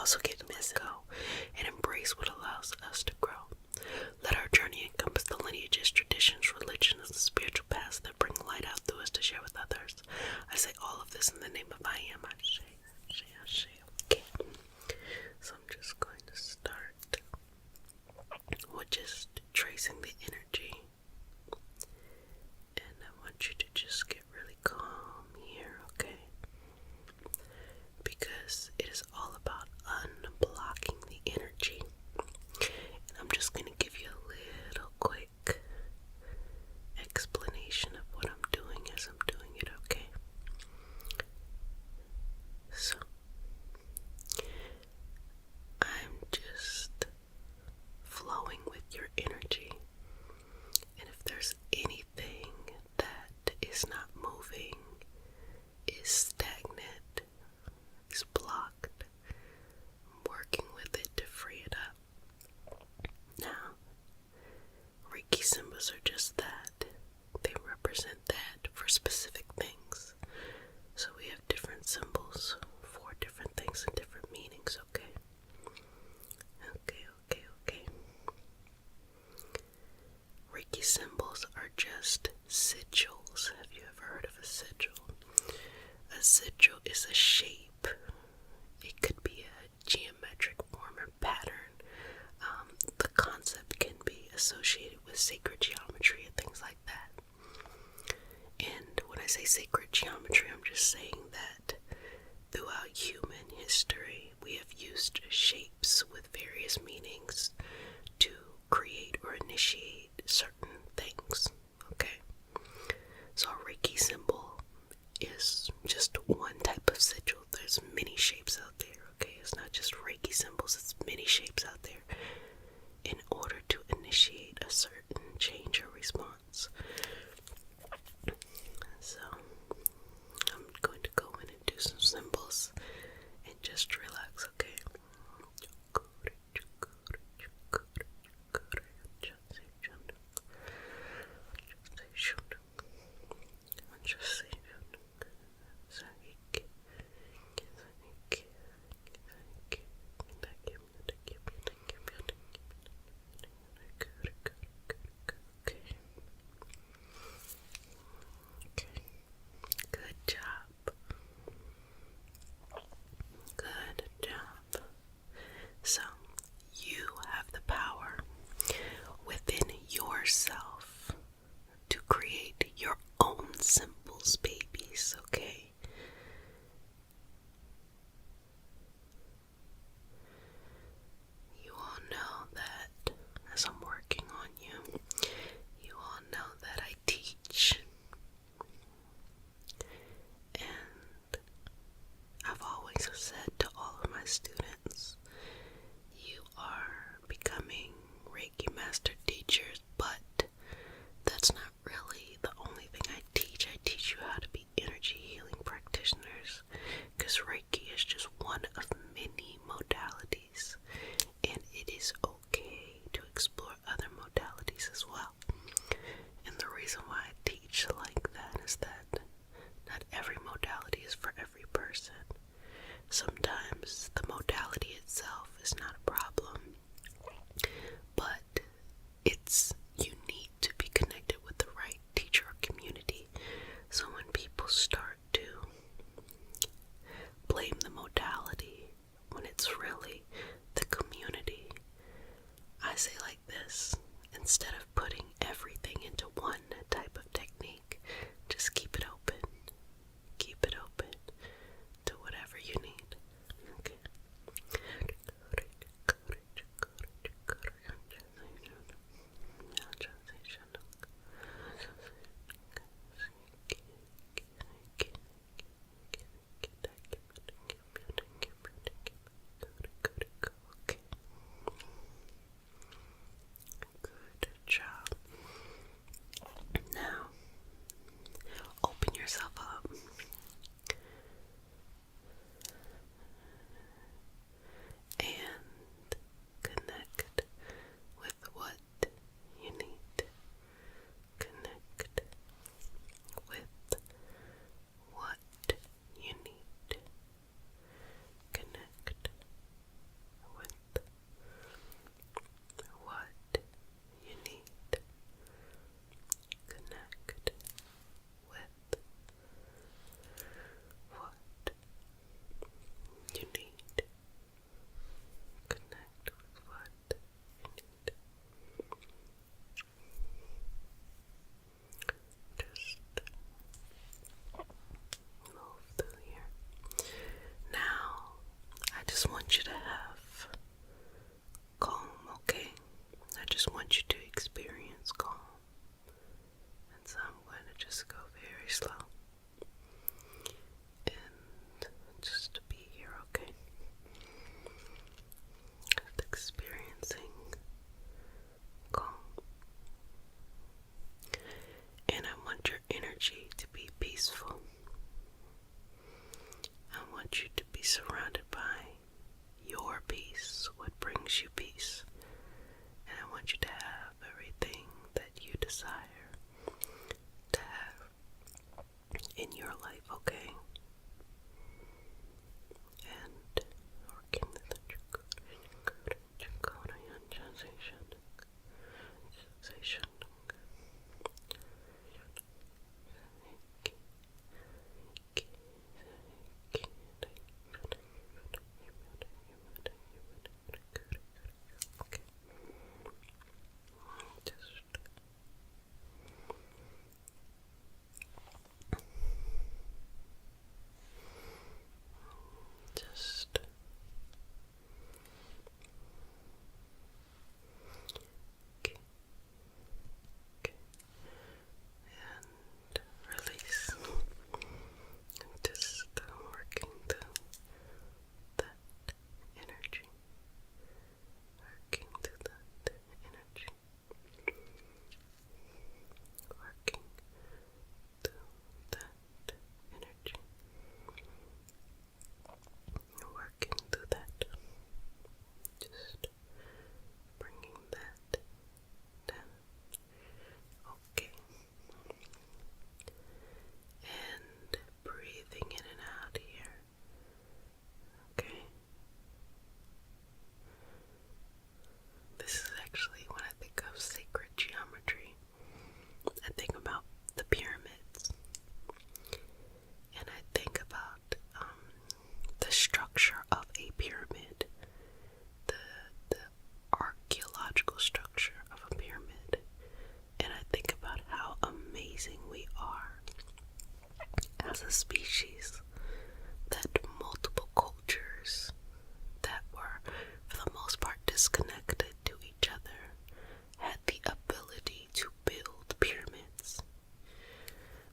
also get missing. Go and embrace what allows us to grow. Let our journey encompass the lineages, traditions, religions, and spiritual paths that bring light out through us to share with others. I say all of this in the name of I am. Okay. So I'm just going to start with just tracing the energy. And I want you to just get really calm here, okay? Because it is all about unblocking the energy. And I'm just going to give you a little quick explanation of what I'm doing as I'm doing it, okay? So, I'm just flowing with your energy. And if there's anything that is not moving, is stagnant, is blocked, I'm working with it to free it up. Now, Reiki symbols are just that. They represent that for specific things. So we have different symbols for different things and different meanings, okay? Okay. Reiki symbols are just sigils. Have you ever heard of a sigil? A sigil is a shape. It could be a geometric form or pattern. The concept can be associated with sacred geometry and things like that. And when I say sacred geometry, I'm just saying that throughout human history, we have used shapes with various meanings to create or initiate certain things, okay? So a Reiki symbol is just one type of sigil. There's many shapes out there, okay? It's not just Reiki symbols, it's many shapes out there in order to initiate a certain change or response. So, I'm going to go in and do some symbols and just relax, okay? So, you have the power within yourself to create your own symbols, babies, okay? You all know that as I'm working on you, you all know that I teach. And I've always said to all of my students, you are becoming Reiki master teachers, but that's not really the only thing I teach. I teach you how to be energy healing practitioners, because Reiki is just one of many modalities, and it is okay to explore other modalities as well. And the reason why I teach like that is that not every modality is for every person. Sometimes the modality itself is not a problem, but you need to be connected with the right teacher or community. So when people start to blame the modality when it's really the community, I say like this: instead of putting everything into one type of technique, just keep it open. Keep it open to whatever you need. Okay. just go very slow. And just to be here, okay? Just experiencing calm. And I want your energy to be peaceful. I want you to be surrounded by your peace, what brings you peace. And I want you to have everything that you desire to have in your life, okay? And working the sensation. Okay. Just okay. Okay. And release. And just working through that energy. Working through that energy. Working through that energy. Working through that. Just bringing that down. Okay. And breathing in and out here. Okay. This is actually when I think of sacred geometry, I think about the pyramids. And I think about the structure of a pyramid, the archaeological structure of a pyramid. And I think about how amazing we are as a species, that multiple cultures that were, for the most part, disconnected to each other had the ability to build pyramids.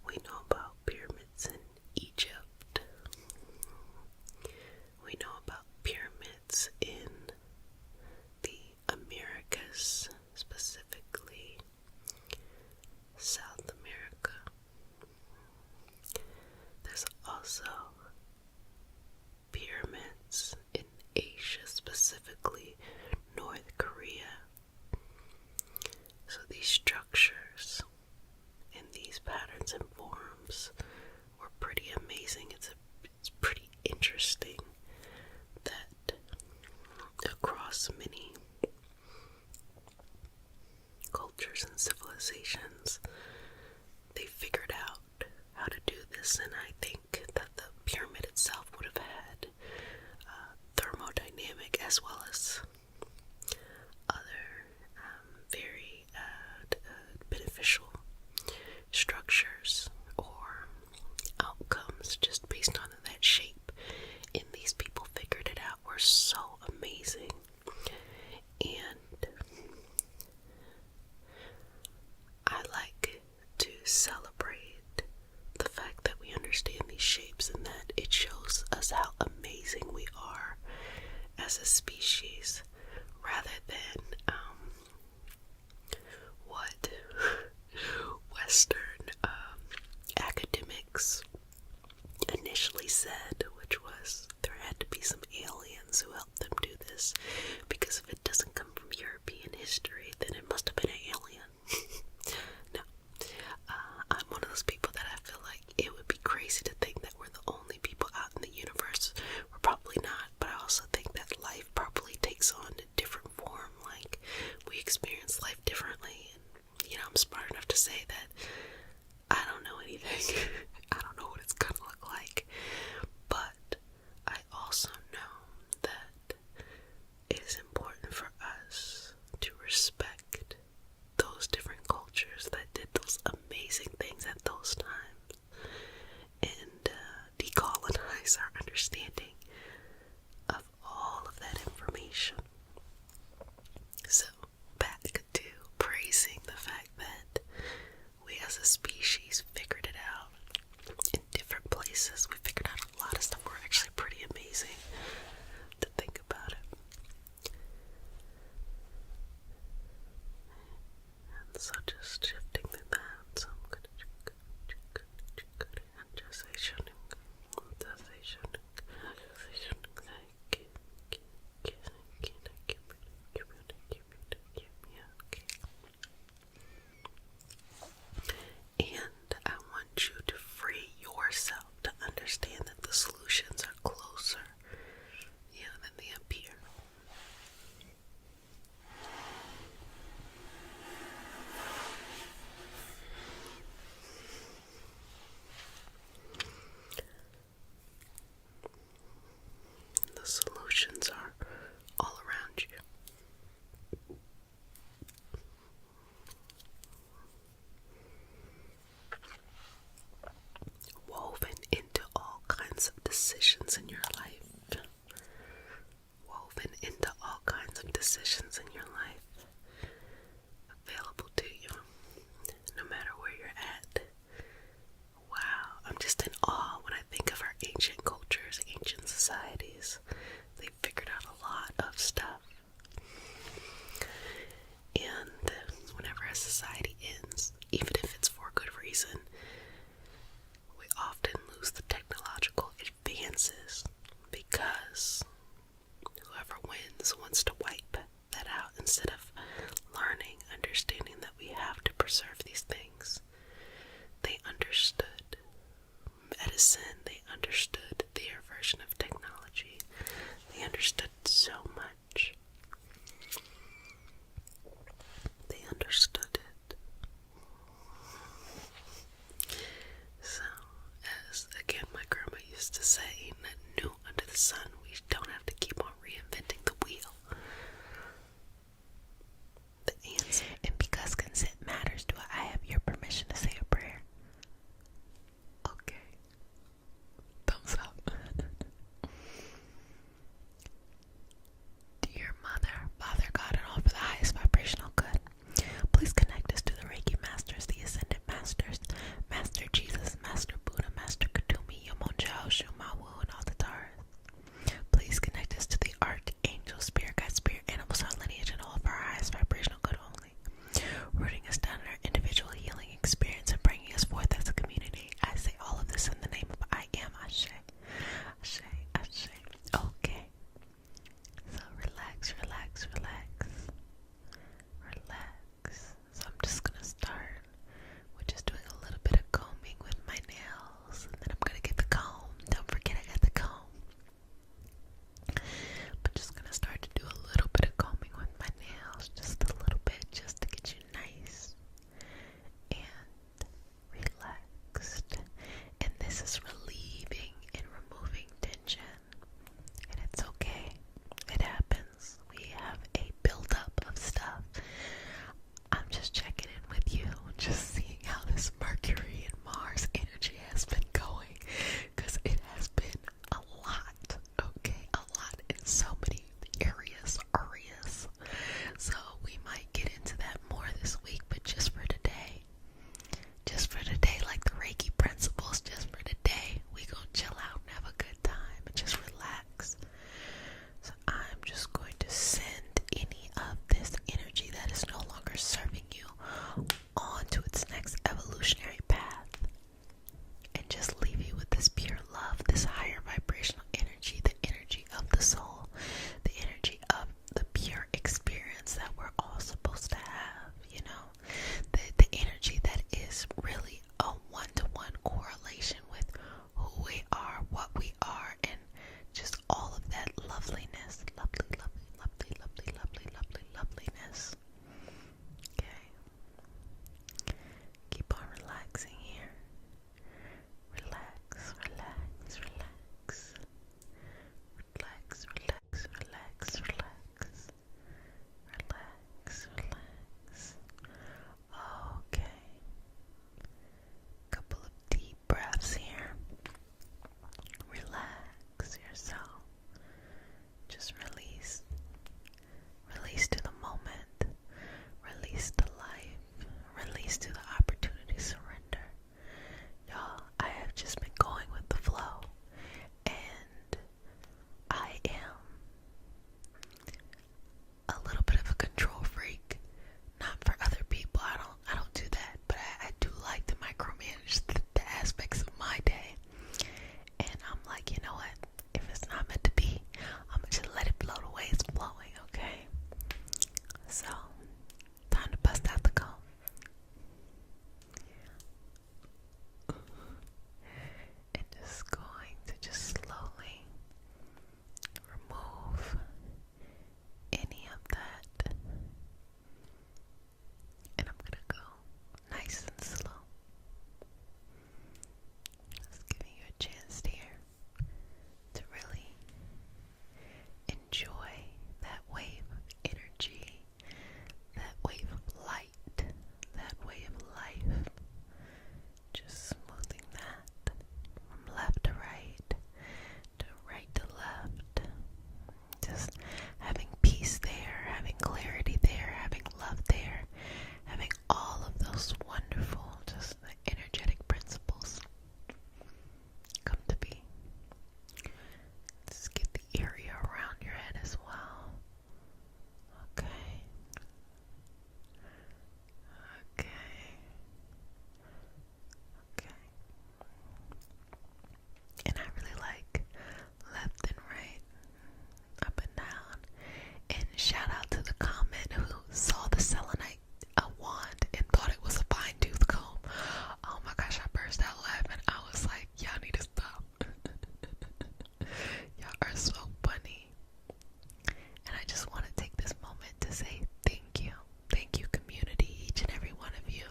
We know about pyramids in Egypt. We know about pyramids in the Americas, specifically South America. There's also pyramids in Asia, specifically North Korea. So these structures and these patterns and forms were pretty amazing. It's pretty interesting that across many cultures and civilizations, they figured out how to do this. And I think that the pyramid itself would have had thermodynamic as well as other very beneficial structures or outcomes just based on that shape. And these people figured it out. Were so amazing. And I like to celebrate the fact that we understand these shapes and that it shows us how amazing we are as a species, rather than what Western academics initially said, which was there had to be some aliens who helped them do this, because if it doesn't come from European history, then it must have been an alien. No. I'm one of those people that I feel like it would be crazy to think that we're the only people out in the universe. We're probably not, but I also think that life probably takes on a different form. Like, we experience life differently. And, I'm smart enough to say that I don't know anything. I don't know what it's gonna look like. But I also know that it is important for us to respect those different cultures that did those amazing things at those times, and decolonize our understanding of all of that information. So, back to praising the fact that we as a species figured really a one-to-one correlation with who we are, what we are, and just all of that loveliness. Lovely, lovely, lovely, lovely, lovely, lovely, loveliness. Okay. Keep on relaxing here. Relax, relax, relax. Relax, relax, relax, relax. Relax, relax. Okay. Couple of deep breaths here. Relax yourself. Just release. Release to the moment. Release to life. Release to the opportunity to surrender. Y'all, I have just been going with the flow. And I am a little bit of a control freak. Not for other people. I don't do that, but I do like to micromanage the aspects of my day. And I'm like, you know what? If it's not meant to be, I'm gonna just let it flow the way it's flowing, okay? So, time to bust out the comb. And just going to just slowly remove any of that. And I'm gonna go nice and slow. Just giving you a chance here to really enjoy that wave of energy, that wave of light, that wave of life. Just smoothing that from left to right to left. Just having peace there, having clarity there, having love there, having all of those wonderful, just the energetic principles come to be. Just get the area around your head as well. Okay. Okay. Okay. And I really like left and right, up and down. And shout out to the comment who saw the selenite wand and thought it was a fine tooth comb. Oh my gosh, I burst out laughing. I was like, y'all need to stop. Y'all are so funny. And I just want to take this moment to say thank you. Thank you, community, each and every one of you.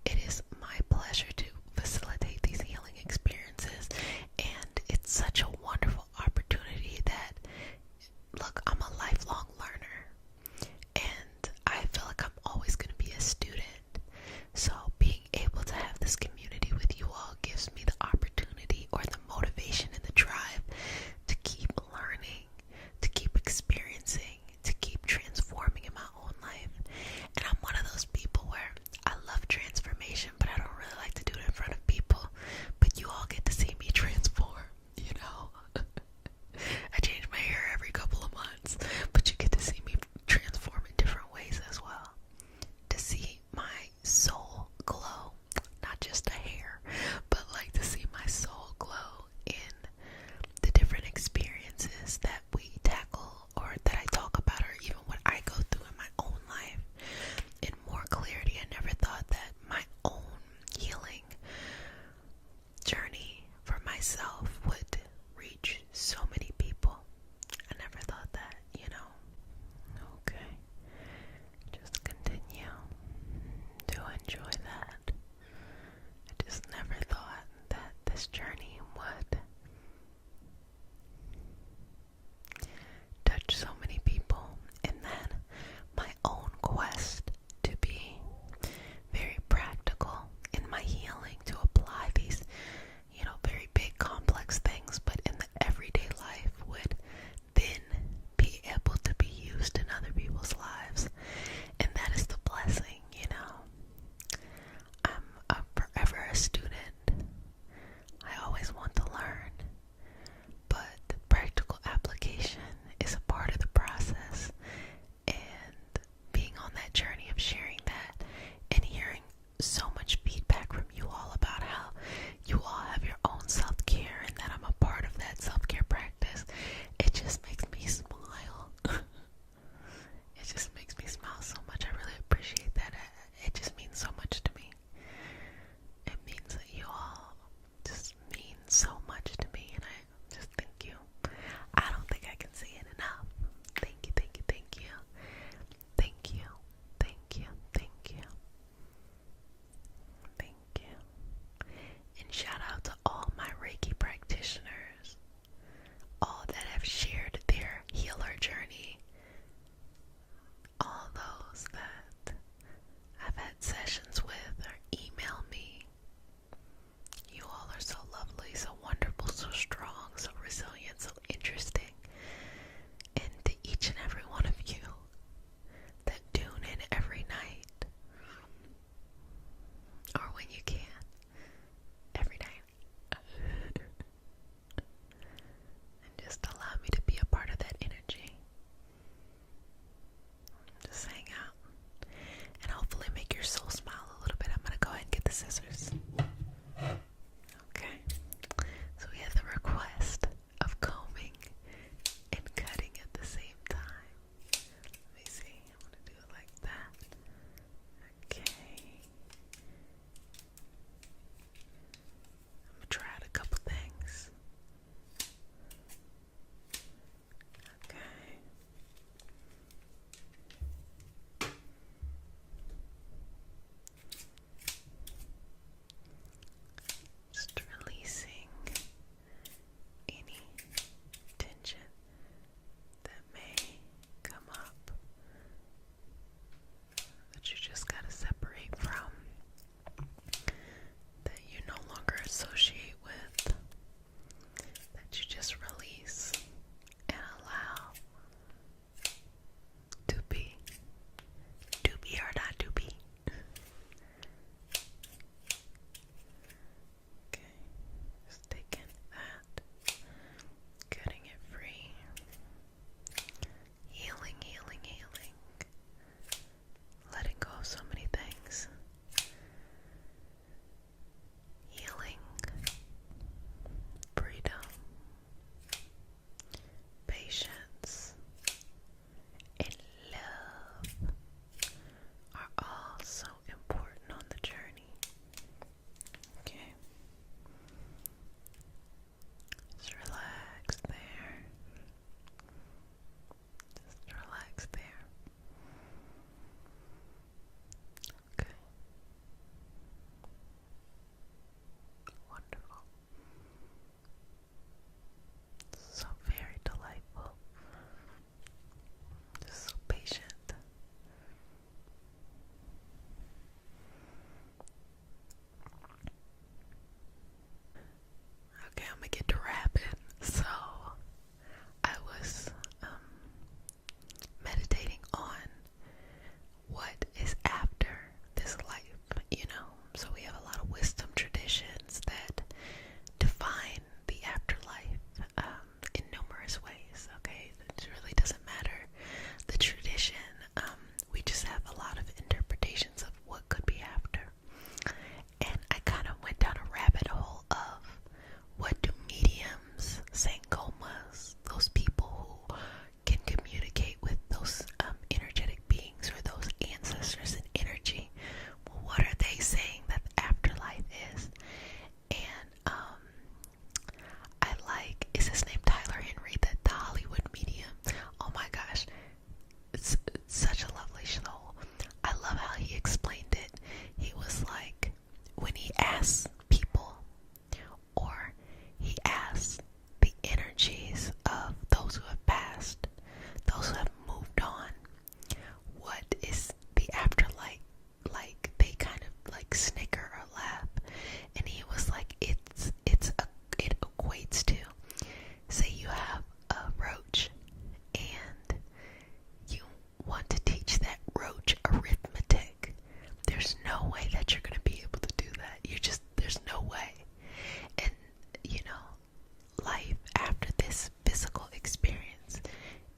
It is my pleasure to facilitate these healing experiences. And it's such a wonderful opportunity that, look, I'm a lifelong learner. And I feel like I'm always going to be a student. So being able to have this community with you all gives me the opportunity or the motivation and the drive to keep learning, to keep experiencing, to keep transforming in my own life. And I'm one of those people where I love transformation, but I don't really like to do it in front of people. But you all get to see me transform, you know. I change my hair every couple of months, but you get to see me transform in different ways as well. To see my soul glow, not just a hair, but like to see my soul glow in the different experiences that we tackle or that I talk about, or even what I go through in my own life in more clarity. I never thought that my own healing journey for myself would reach so many people. I never thought that, you know. Okay. Just continue to enjoy that. I just never thought that this journey would touch so many people, and then my own quest to be very practical in my healing, to apply these, you know, very big complex asks people, or he asks the energies of those who have passed, those who have moved on, what is the afterlife like? They kind of like snicker or laugh, and he was like, it equates to, say you have a roach and you want to teach that roach arithmetic. There's no way that you're going to be able to do that. There's no way. And, life after this physical experience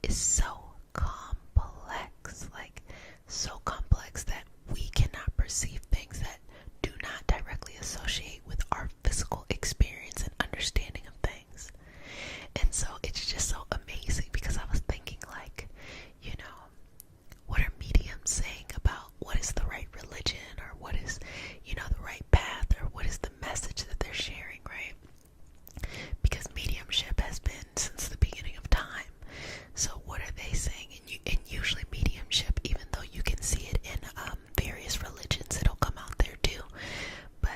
is so complex, like so complex that we cannot perceive things that do not directly associate with our physical experience and understanding of things. And so it's just so amazing, because I was thinking, like, what are mediums saying about what is the right religion, or what is, the right path, or what is the message that they're sharing, right? Because mediumship has been since the beginning of time. So what are they saying? And usually mediumship, even though you can see it in various religions, it'll come out there too. But,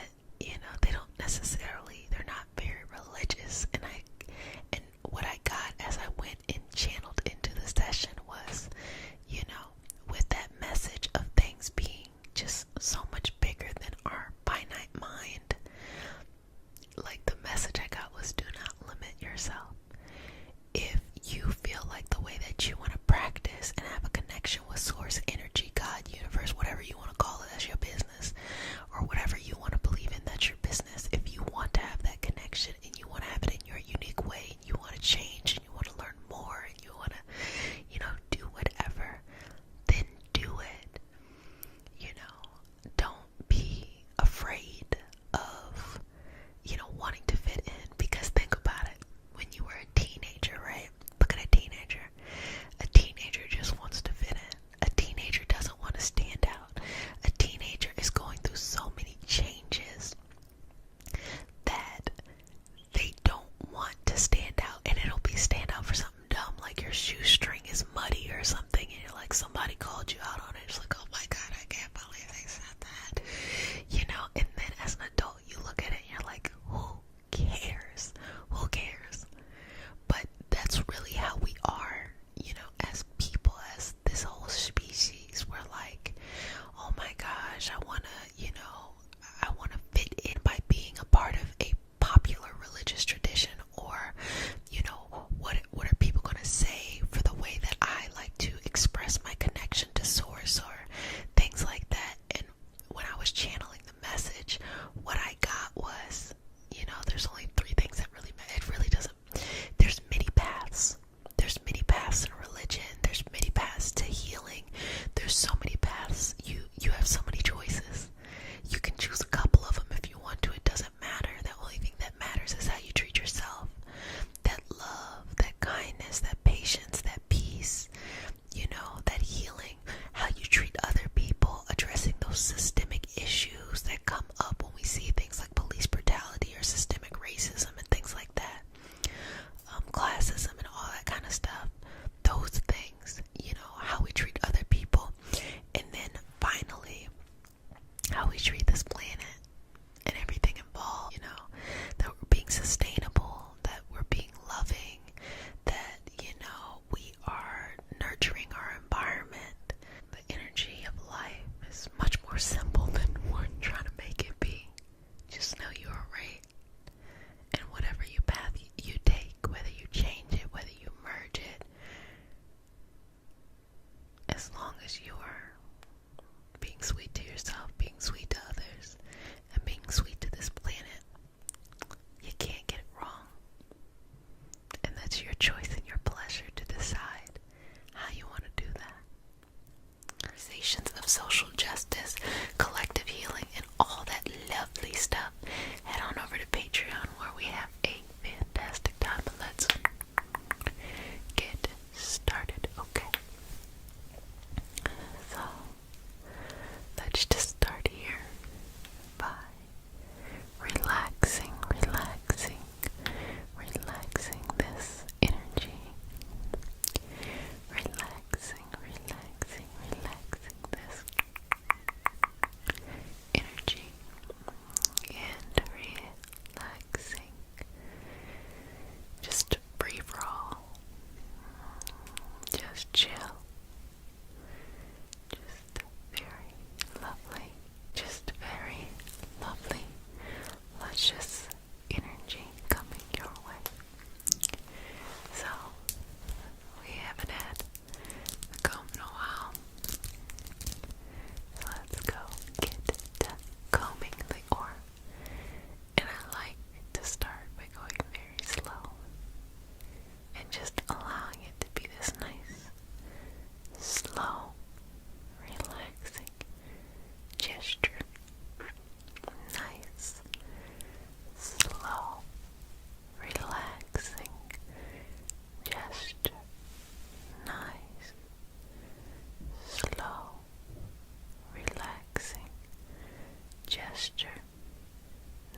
gesture,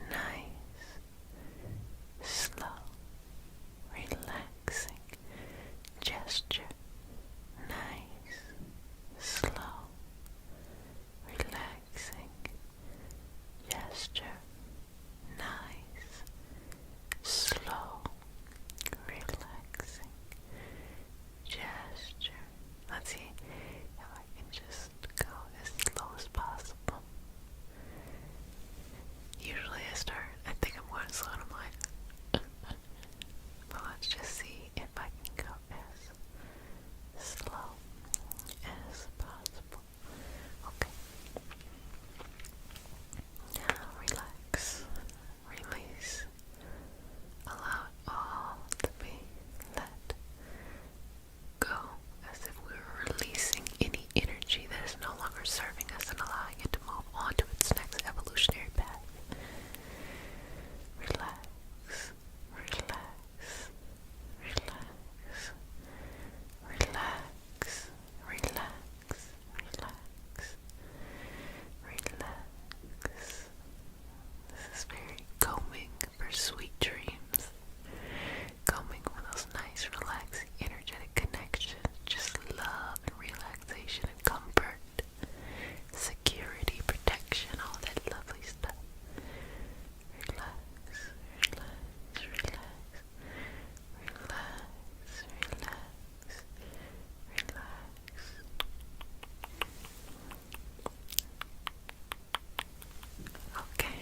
nice, slow, relaxing gesture, nice, slow, relaxing gesture, nice, slow, relaxing gesture. Let's see if I can just go as slow as possible. Usually I think I'm going slow to mine. But let's just see if I can go as slow as possible. Okay. Now relax, release, allow it all to be let go, as if we were releasing any energy that is no longer serving us and allowing it to move on to its next evolutionary path. Relax, relax, relax, relax, relax, relax, relax. This is very calming for sweet dreams. Calming for those nice, relaxing, energetic connections. Just love and relaxation and comfort. Security, protection, all that lovely stuff. Relax, relax, relax, relax, relax, relax. Okay.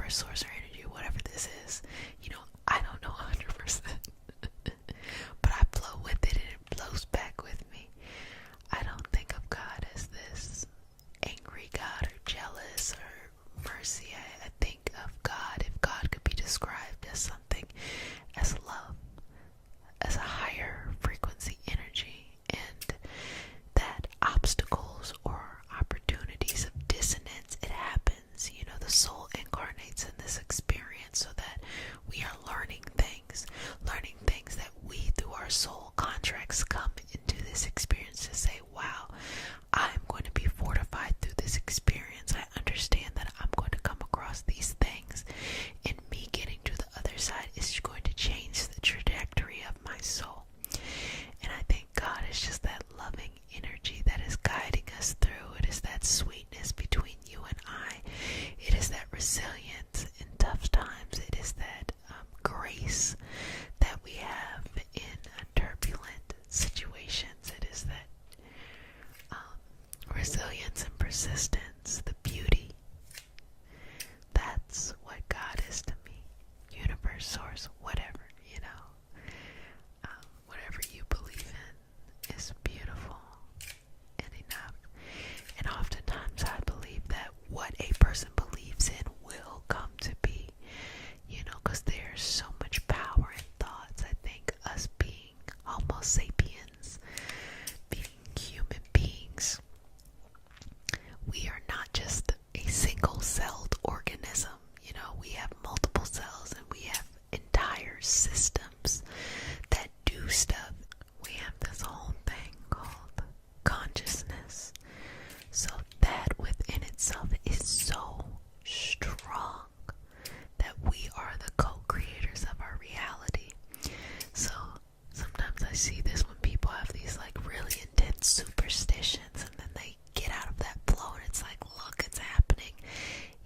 universe, source, or energy, whatever this is. I don't know 100%, but I flow with it and it flows back with me. I don't think of God as this angry God or jealous or mercy. I think of God, if God could be described as something, as love, as a higher frequency energy, and that obstacles or opportunities of dissonance, it happens. The soul incarnates in this experience so that we are learning things that we, through our soul contracts, come into this experience to say, wow, I'm going to be fortified through this experience. I understand that I'm going to come across these things, and me getting to the other side is going to change the trajectory of my soul. And I think God is just that loving energy that is guiding us through. It is that sweetness between you and I. It is that resilience in tough times. It is that grace that we have in turbulent situations. It is that resilience and persistence, the beauty. That's what God is to me. Universe, source, whatever, whatever you believe in is beautiful and enough. And oftentimes I believe that what a person believes in will come to be, because there's so much power in thoughts. I think us being Homo sapiens, being human beings, we are not just a single-celled organism. We have multiple cells and we have entire systems that do stuff. We have this whole thing called consciousness. So that within itself is so strong that we are the co-creators of our reality. So sometimes I see this when people have these really intense superstitions, and then they get out of that flow and it's like, look, it's happening.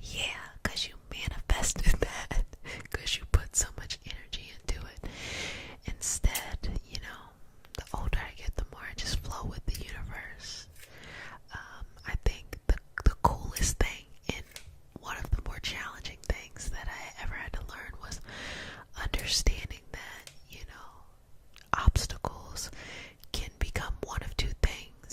Yeah, because you manifested that, because you put so much energy into it. Instead, the older I get, the more I just flow with the universe. I think the coolest thing, and one of the more challenging things that I ever had to learn, was understanding that, obstacles can become one of two things.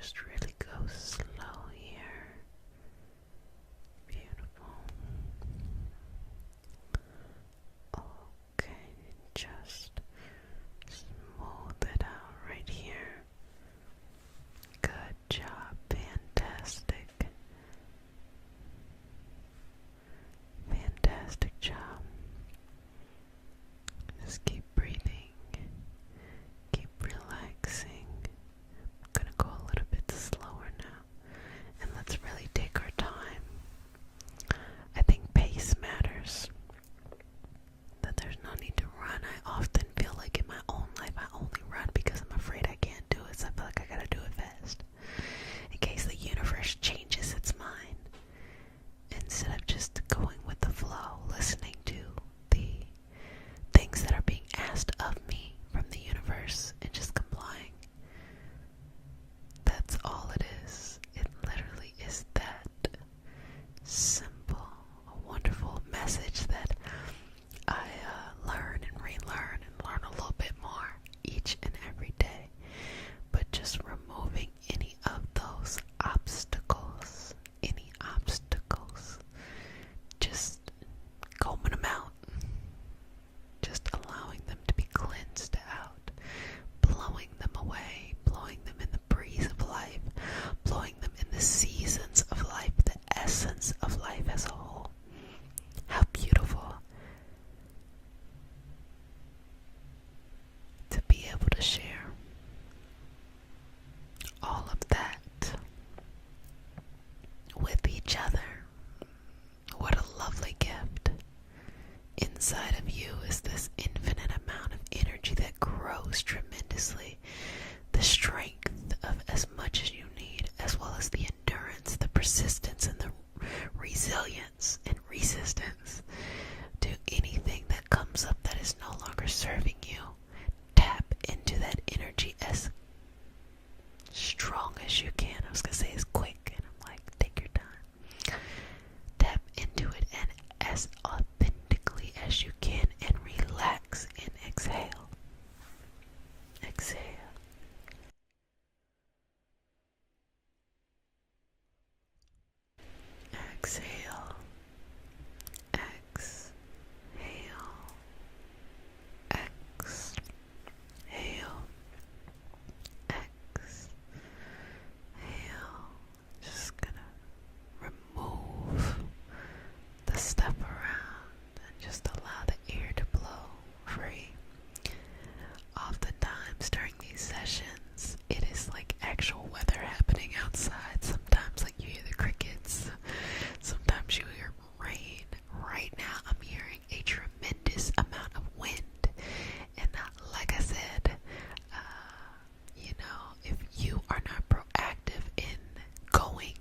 just really go slow here. Beautiful. Okay, just smooth it out right here. Good job, fantastic. Fantastic job. Just keep breathing. Keep relaxing. I'm gonna go a little bit slower now. And let's really take our time. I think pace matters. That there's no need to run. I often feel like in my own life I only run because I'm afraid I can't do it. So I feel like I gotta do it fast. In case the universe changes its mind. Instead of just going with the flow, listening to the things that are being asked of me from the universe and just complying. That's all it is. It literally is that simple, a wonderful message that I learn and relearn and learn a little bit more each and every day. But just removing any of those obstacles, just combing them out, just allowing them to be cleansed out, blowing them away, blowing them in the breeze of life, blowing them in the seasons of life, the essence of life as a whole. How beautiful to be able to share all of that with each other. What a lovely gift. Inside of you is this infinite amount of energy that grows tremendously. The strength of as much as you need, as well as the endurance, the persistence, and the resilience and resistance to anything that comes up that is no longer serving you. Tap into that energy as strong as you can. I was going to say as quick, and I'm like, take your time. Tap into it and as authentically as you can, and relax and exhale. Exhale. Exhale. Exhale. Exhale. Exhale. Just gonna remove the stuff around and just allow the air to blow free. Oftentimes during these sessions, it is like actual weather happening outside. Sometimes like you hear the crickets. Sometimes you hear rain. Right now I'm hearing a tremendous amount of wind. And like I said, if you are not proactive in going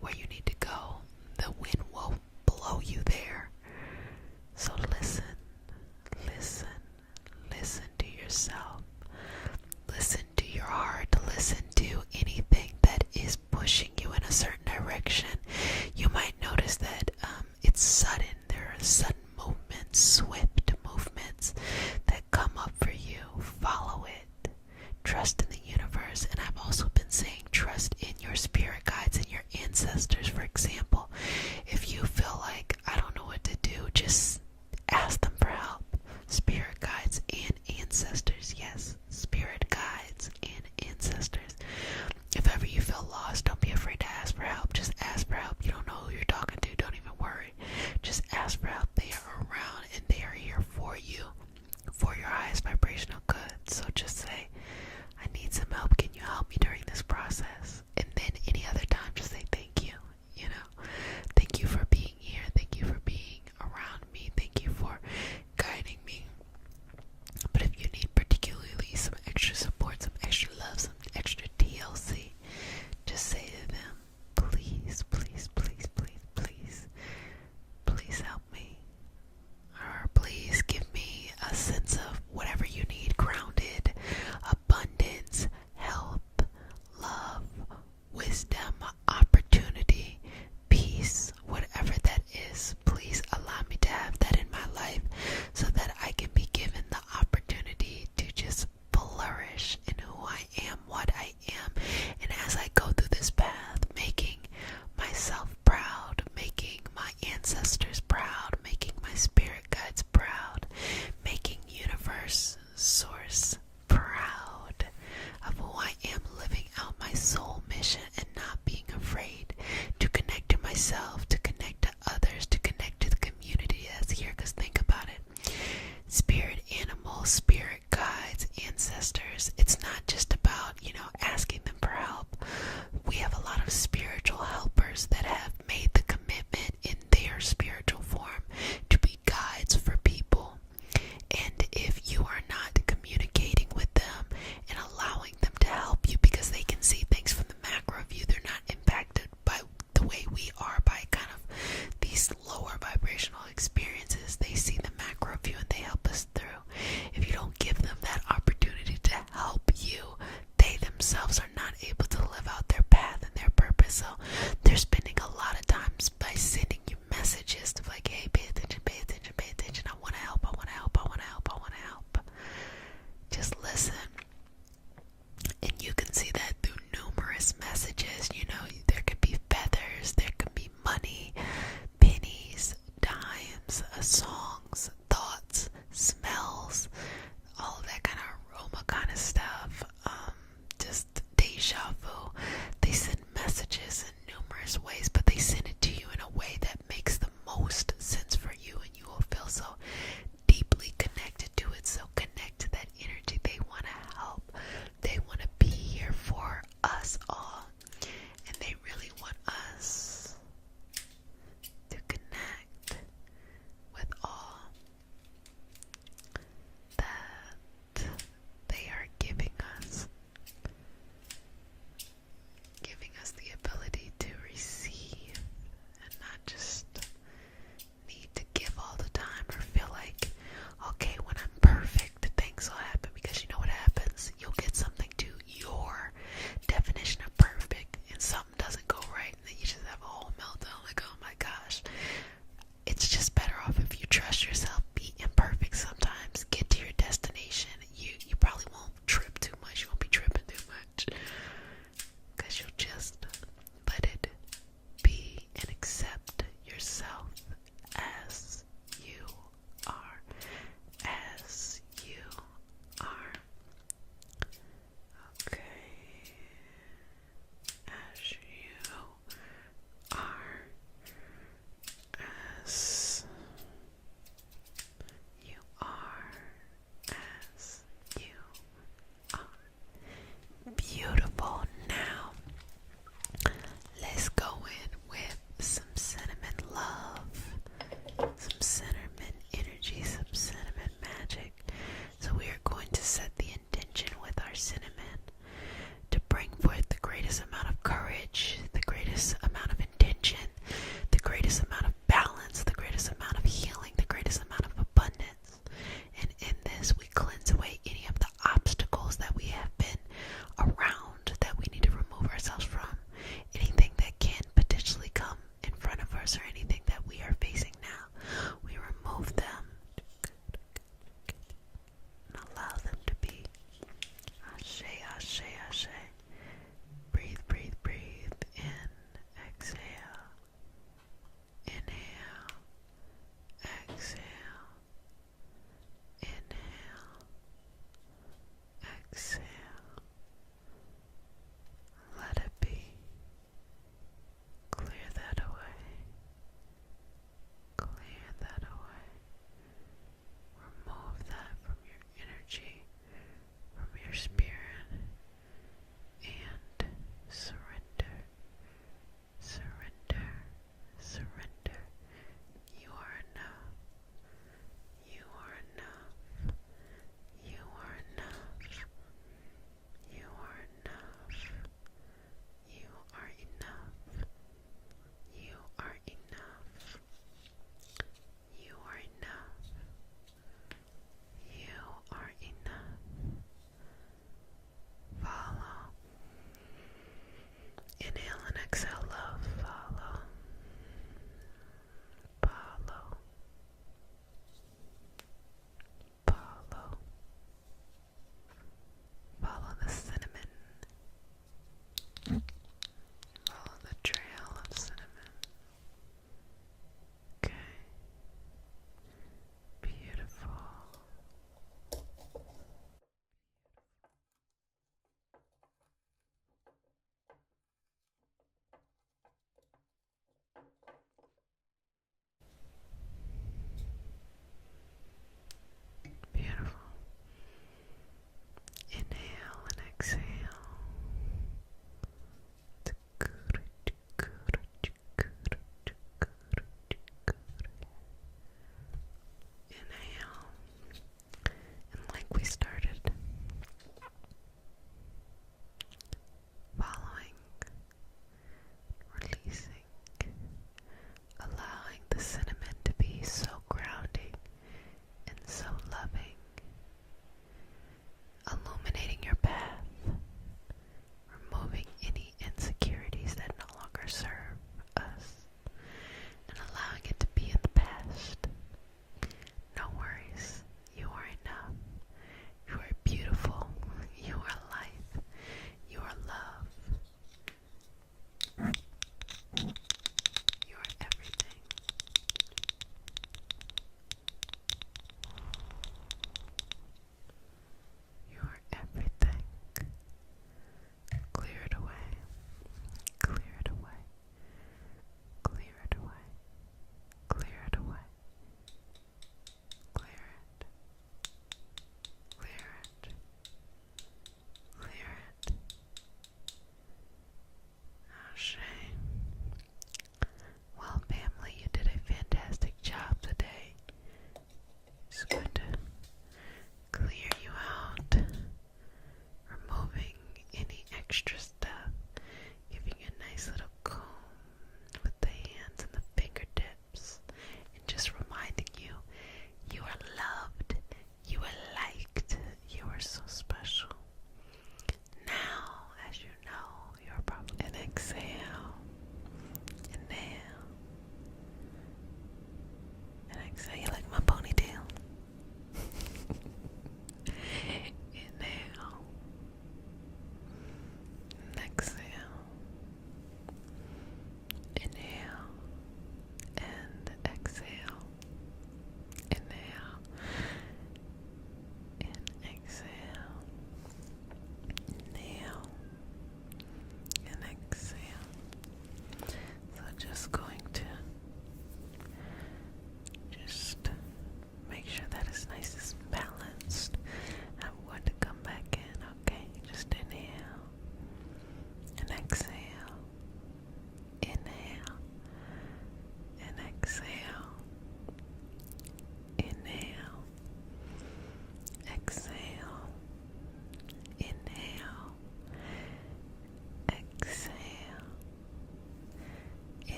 where you need to go, the wind will blow you there. So listen to yourself. Listen to your heart. Listen to anything that is pushing you in a certain direction. You might notice that it's sudden. There are sudden movements, swift movements that come up for you. Follow it. Trust in the universe. And I've also been saying trust in your spirit guides and your ancestors. For example, if you feel like I don't know what to do, just ask them for help. Spirit guides and ancestors. Yes, spirit guides and ancestors. If ever you feel lost, don't be afraid to ask for help. Just ask for help. You don't know who you're talking to, don't even worry. Just ask for help. They are around and they are here for you, for your highest vibrational good. So just say, I need some help. Can you help me during this process? And then any other time, just say thank you. Thank you for being here. Thank you for being around me. Thank you for guiding me. But if you need particularly some extra support, some extra love, some extra TLC, just say to them, please, please, please, please, please, please help me. Or please give me a sense of whatever you need, grounded, abundance, health, love, wisdom, opportunity, peace, whatever that is. Please allow me to have that in my life so that I can be given the opportunity to just flourish in who I am, what I am, and as my soul mission and not being afraid to connect to myself, to connect to others, to connect to the community that's here. Because think about it. Spirit animals, spirit guides, ancestors. It's not just about, asking them for help. We have a lot of spiritual helpers that have made the commitment in their spiritual form to be guides for people. And if you are not communicating with them and allowing them to help you, because they can see things from the macro view, they're not impacted by the way we are, by kind of these lower vibrational experiences. They see the macro view and they help us through. If you don't give them that opportunity to help you, they themselves are not able to live out their path and their purpose. So they're spending a lot of times by sending you messages to like, hey, pay attention, pay attention, pay attention. I want to help, I want to help, I want to help, I want to help. Just listen. And you can see that through numerous messages. There could be feathers, there could be money, pennies, dimes, songs, thoughts, smells, all of that kind of aroma kind of stuff. Just deja vu. They send messages in numerous ways, but they send it to you in a way that makes the most sense for you, and you will feel so deeply connected to it. So connect to that energy. They want to help. They want to be here for us all, and they really want us to connect with all that they are giving us the ability to receive.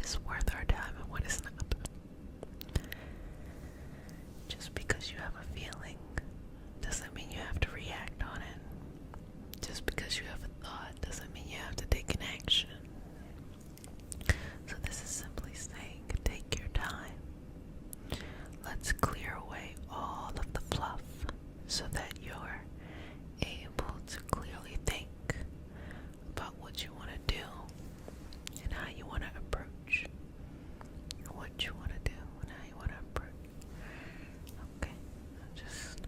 is worth our time and what is not. Just because you have a feeling doesn't mean you have to react on it. Just because you have a thought doesn't mean you have to take an action. So this is simply saying, take your time. Let's clear away all of the fluff so that you're able to clearly think about what you want to do and how you want to approach what you want to do and how you want to approach. Okay, I'm just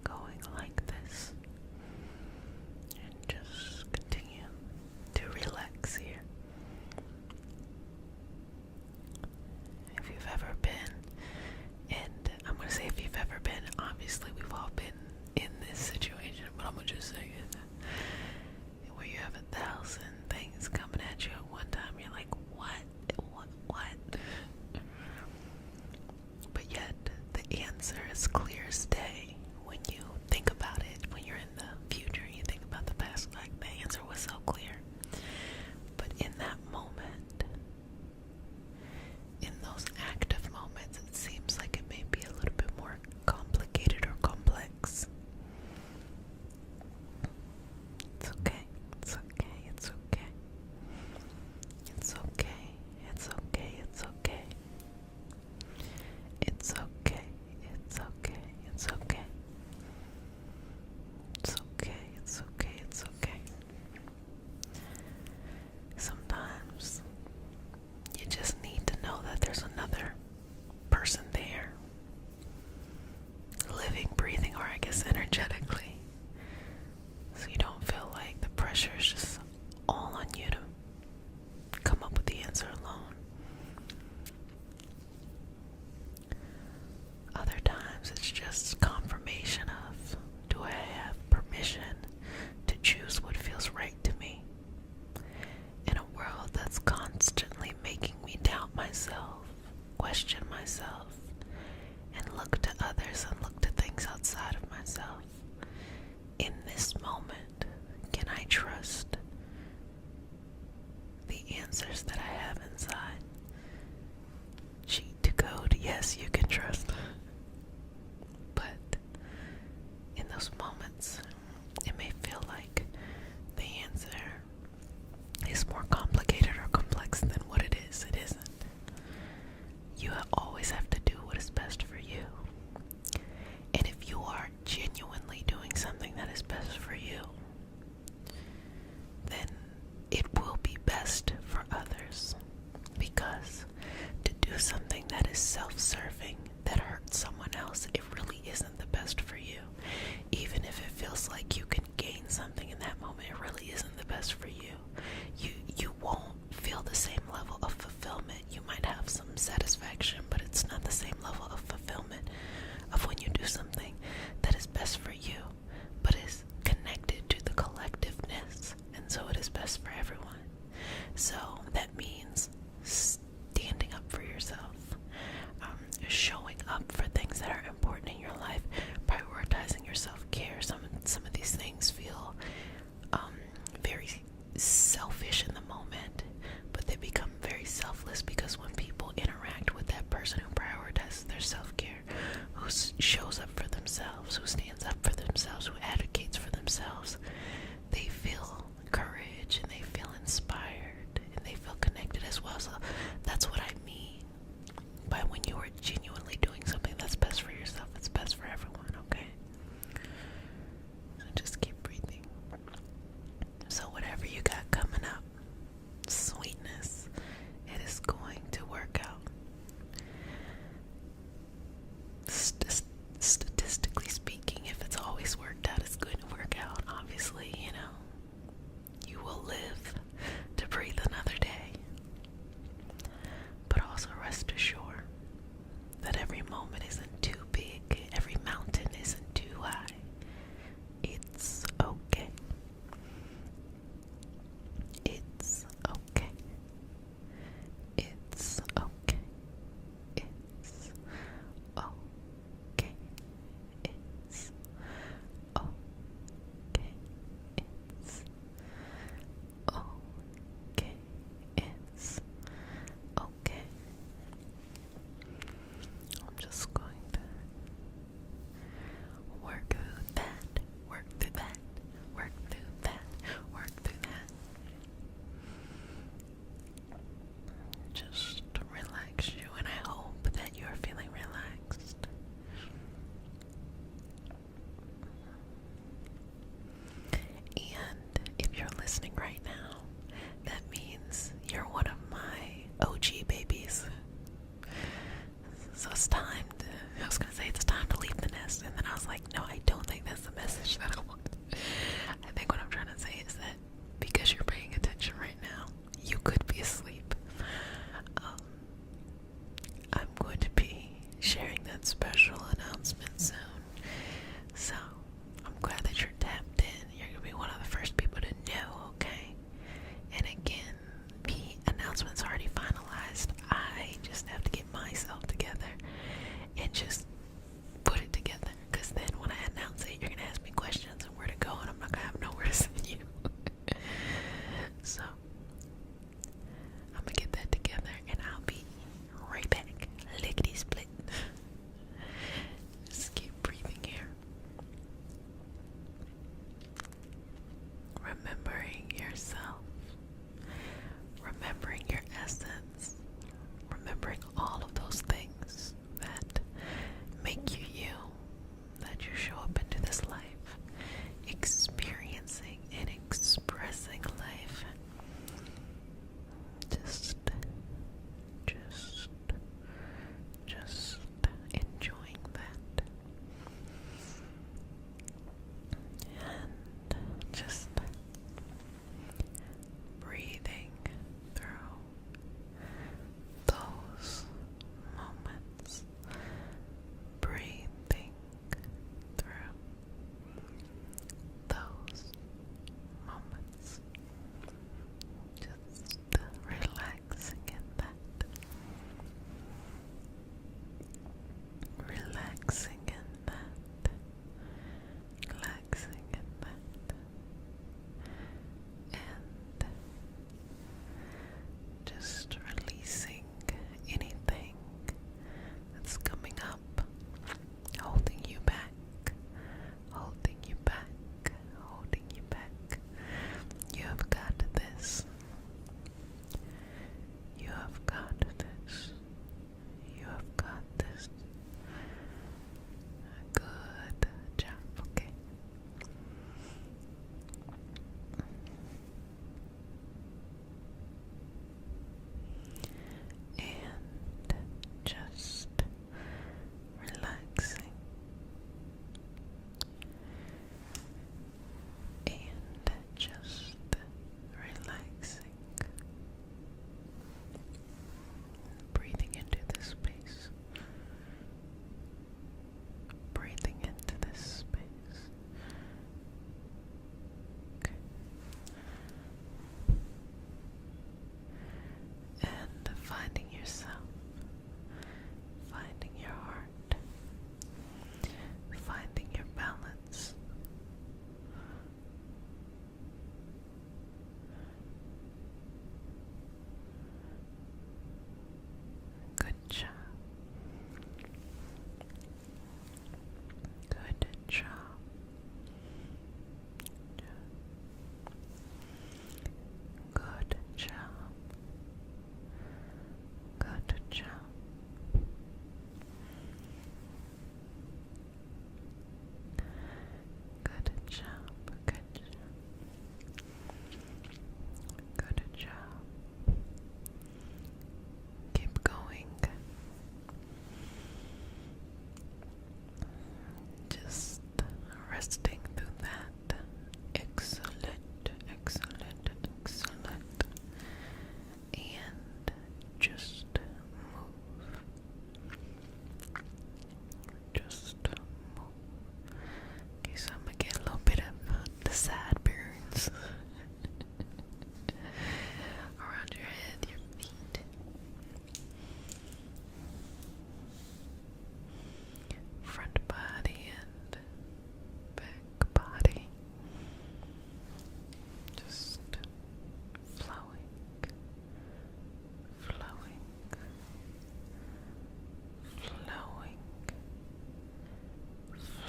going like this and just continue to relax here. If you've ever been, and I'm going to say if you've ever been, obviously we've all been in this situation, but I'm going to just say it, where you have 1,000 things coming at you at one time. You're like, what? But yet, the answer is clear as day when you think about it. When you're in the future and you think about the past, like the answer was so clear. But in that moment, in those active moments, it seems like it may be a little bit more complicated or complex. It's okay. It's okay. It's okay. It's okay. It's okay. It's okay. It's okay. It's okay. It's okay. It's okay. It's okay. It's okay. Sometimes you just need to know that there's another person there, living, breathing, or I guess energetically, so you don't feel like the pressure is just all on you to come up with the answer alone. Other times it's just confirmation of, do I have permission to choose what feels right to me? In a world that's constantly making me doubt myself, question myself, and look to others and look to things outside of myself. In this moment, can I trust the answers that I have inside? Cheat to code, yes, you can trust. But in those moments, it may feel like the answer is more complicated or complex than what it is. It isn't. You always have to do what is best for you. And if you are genuinely doing something that is best for you, then it will be best for others. Because to do something that is self-serving, that hurts someone else, it really isn't the best for you. Even if it feels like you can gain something in that moment, it really isn't the best for you. You won't feel the same level of fulfillment. You might have some satisfaction, but it's not the same level of fulfillment of when you do something that is best for you, but is connected to the collectiveness, and so it is best for everyone. So that means standing up for yourself, showing up for things that are important in your life, prioritizing your self-care. Some of these things feel very selfish in the moment, but they become very selfless because when people interact with that person who prioritizes their self-care, who shows up for themselves, who stands up for themselves, who advocates for themselves, they feel courage and they feel inspired and they feel connected as well. So that's what I mean by when you are genuinely doing something that's best for yourself, it's best for everyone, okay? So just keep breathing. So whatever you got coming up, sweetness, it is going to work out. Statistically speaking, if it's always worked out, it's going to work out. Obviously, you will live to breathe another day. just releasing anything that's coming up, holding you back, holding you back, holding you back. You have got this. You have got this. You have got this. Good job, okay? And just relaxing. And just relaxing. Breathing into this space. Breathing into this space. Okay. And finding yourself, finding your heart, finding your balance. Good job. Good job. Good job. Good job. Good job. Good job. Good job. Keep going. Just resting through that. Excellent, excellent, excellent. And just move. Just move. Okay, so I'm gonna get a little bit of the side burns around your head, your feet. Front body and back body. Just flowing, flowing, flowing,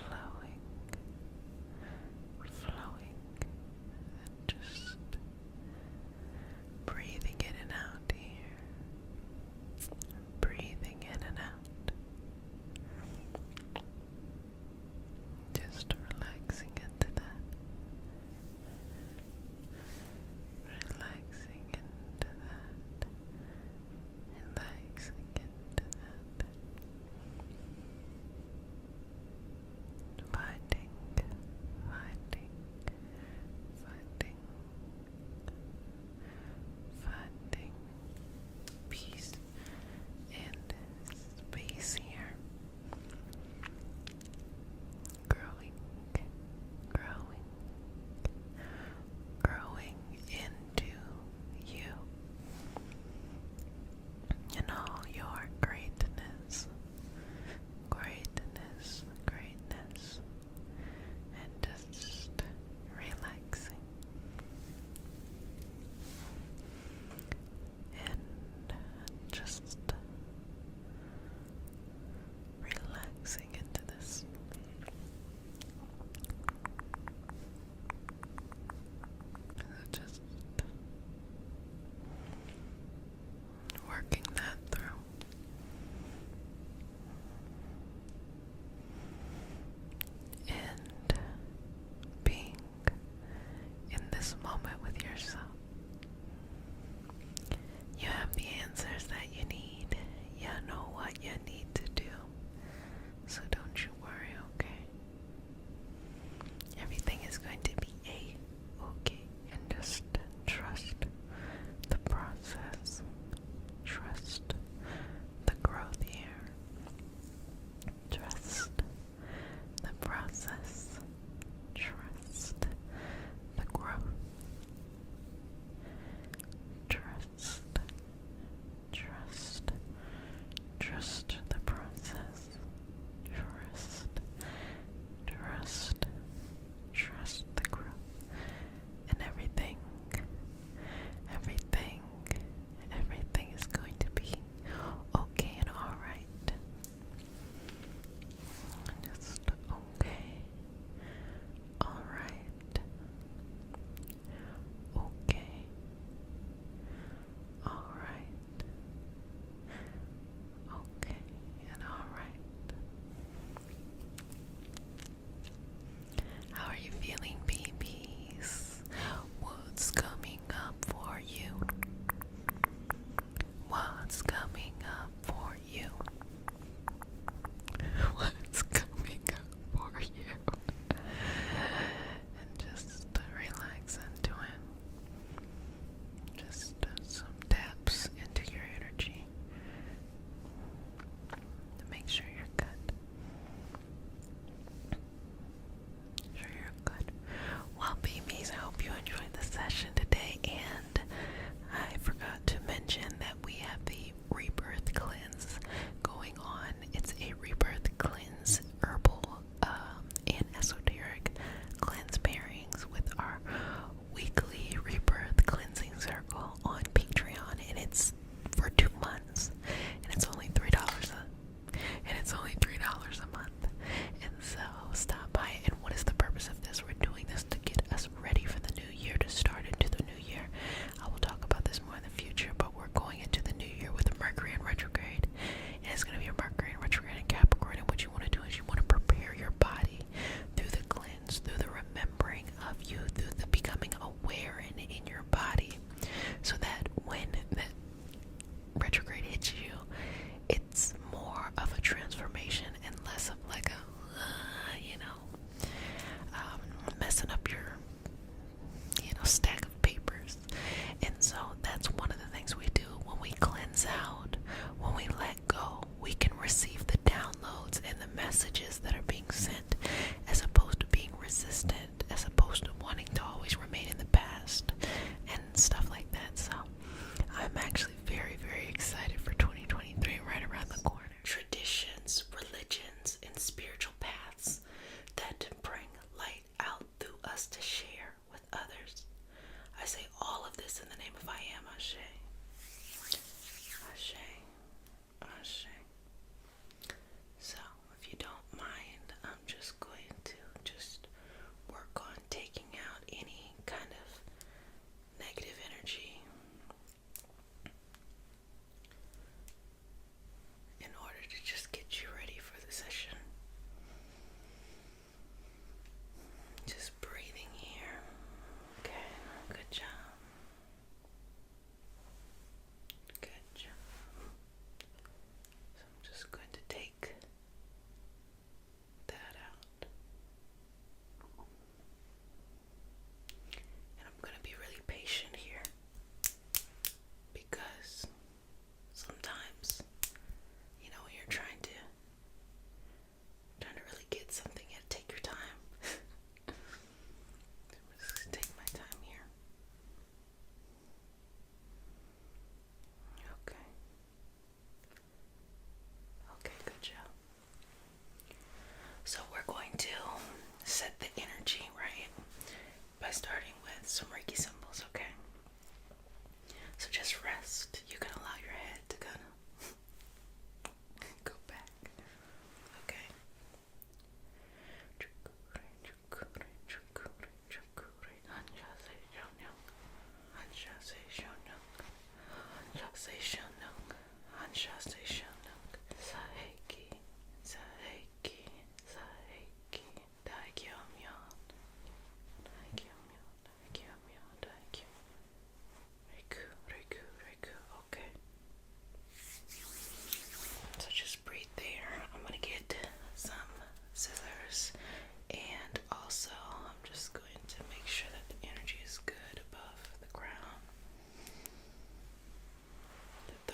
flowing, flowing, and just breathing in and out here, breathing in and out, just relaxing into that, relaxing into that, relaxing into that, finding, finding, finding, finding peace and space here, growing, growing, growing into you and all your greatness, greatness, greatness, and just relaxing and just relaxing into this. Just working that through. And being in this moment with yourself. You have the answers that you need. You know what you need to do. So don't you worry, okay? Everything is going to be okay. And just trust the process. Trust the growth here. Trust the process. Trust the growth. Shunung, Hanshase Shunung, Saheiki, Saheiki, Saheiki, Daikyo-myon, Daikyo-myon, Daikyo-myon, Daikyo. Reiku, Reiku, Reiku, okay. So just breathe there. I'm gonna get some scissors, and also I'm just going to make sure that the energy is good above the crown. The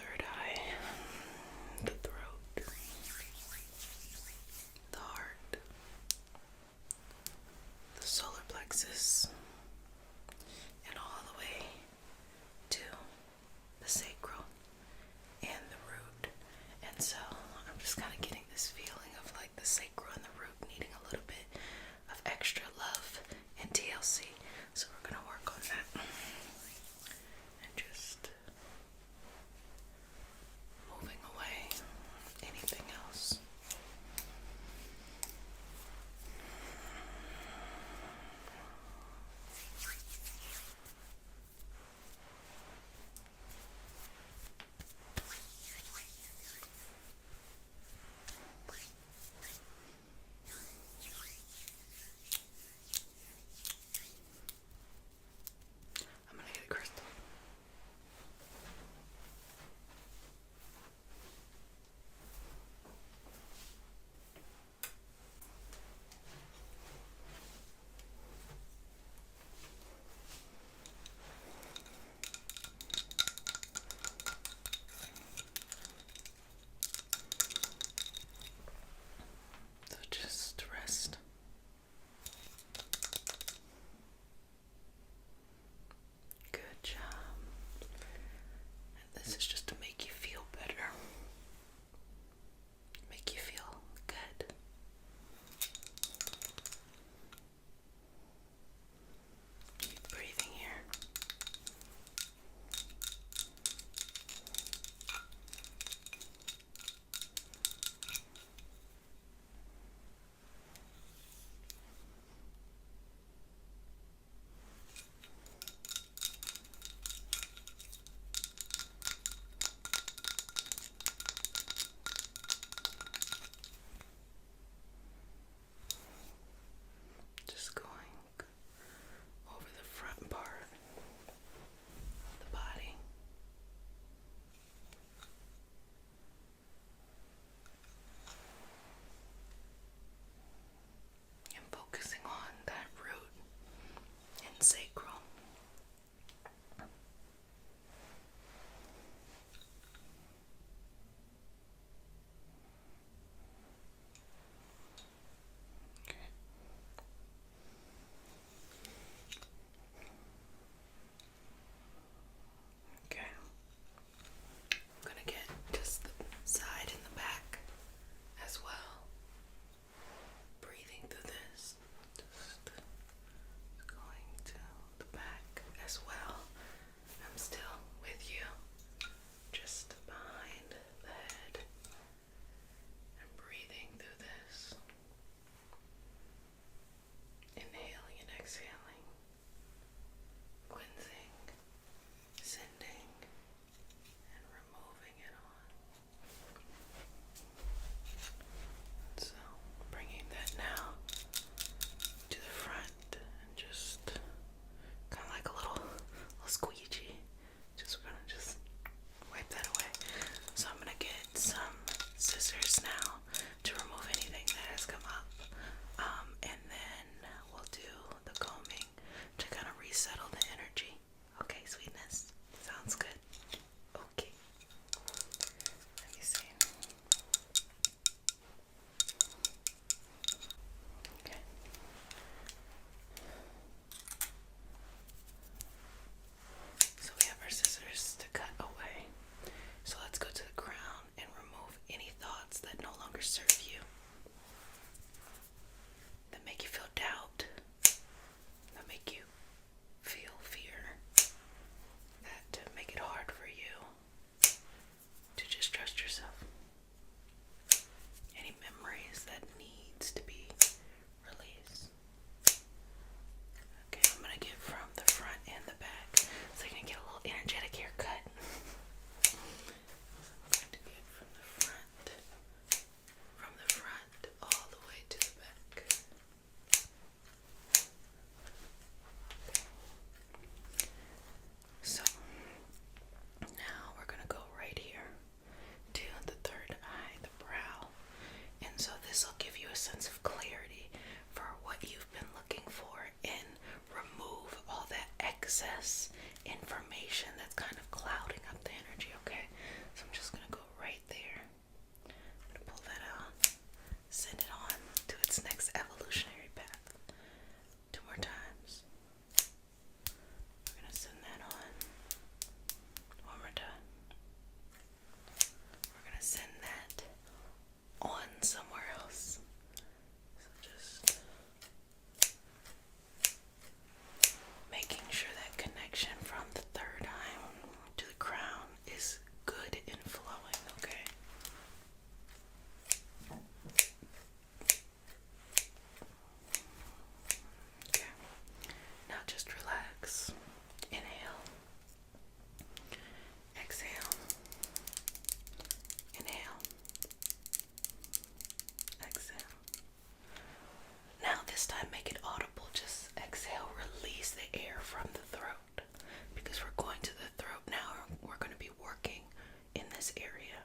this area.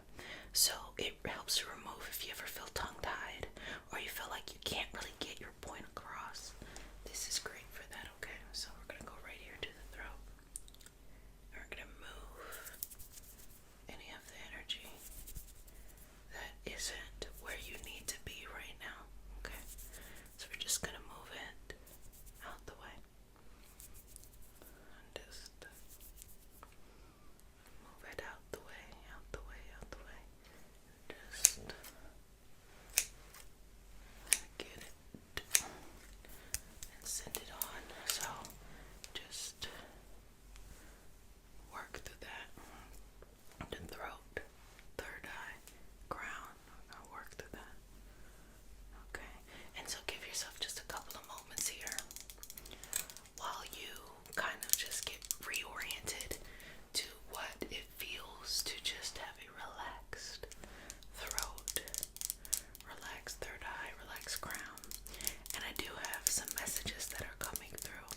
So it helps to remove if you ever feel tongue-tied or you feel like you can't really get your point across. This is great for that, okay? So we're going to go right here to the throat. And we're going to move any of the energy that isn't where you need to be right now, okay? So we're just going to move it out the way. And just move it out the way, out the way, out the way. Just get it and send it on. So just work through that. The throat, third eye, crown. I'll work through that. Okay. And so give yourself just a couple of moments here while you kind of just get reoriented to what it feels to just have a relaxed throat, relaxed third eye, relaxed crown. And I do have some messages that are coming through.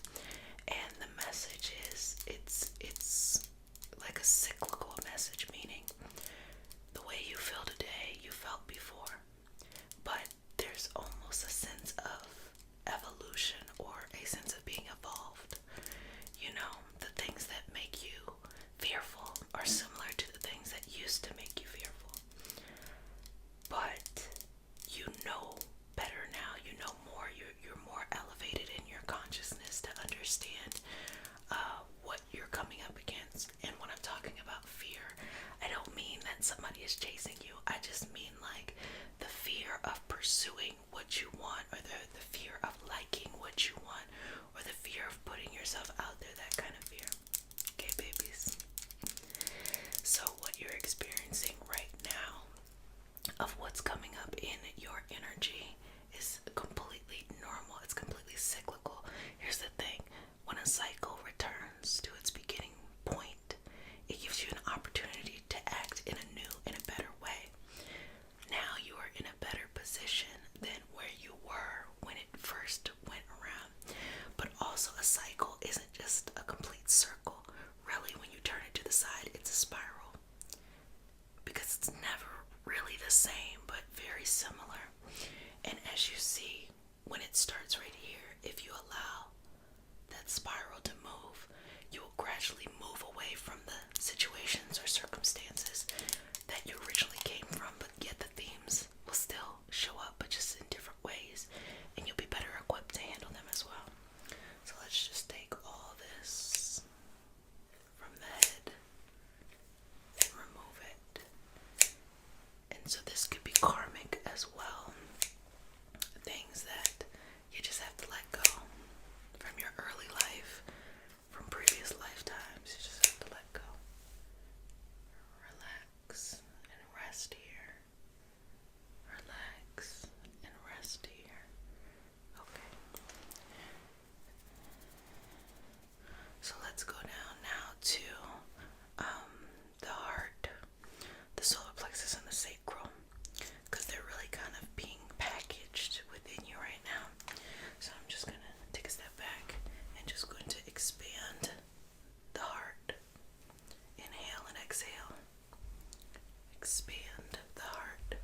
And the message is, it's like a cyclical message, meaning the way you feel today, you felt before. But there's almost a sense of evolution or a sense of being evolved. You know, the things that make you fearful are similar to the things that used to make you fearful. But you know better now, you know more, you're more elevated in your consciousness to understand what you're coming up against. And when I'm talking about fear, I don't mean that somebody is chasing you. I just mean like the fear of pursuing what you want, or the fear of liking what you want, or the fear of putting yourself out there, that kind of fear. Okay, babies? So what you're experiencing right now of what's coming up in your energy is completely normal. It's completely cyclical. Here's the thing. When a cycle returns to its beginning point, it gives you an opportunity to act in a new and a better way. Now you are in a better position than where you were when it first went around. But also, a cycle isn't just a complete circle. Really, when you turn it to the side, it's a spiral. Because it's never really the same, but very similar. And as you see, when it starts right here, if you allow that spiral to move, you will gradually move away from the situations or circumstances that you originally came from, but yet the themes will still show up, but just in different ways, and you'll be better equipped to handle them as well. So let's just take all this from the head and remove it. And so this could be karmic as well. Things that you just have to let go from your early life, from previous lifetimes. You just have to let go. Relax and rest here. Relax and rest here. Okay. So let's go down now to the heart, the solar plexus, and the sacral, because they're really kind of being packaged within you right now. So I'm just going to take a step back and just going to expand the heart. Inhale and exhale. Expand the heart.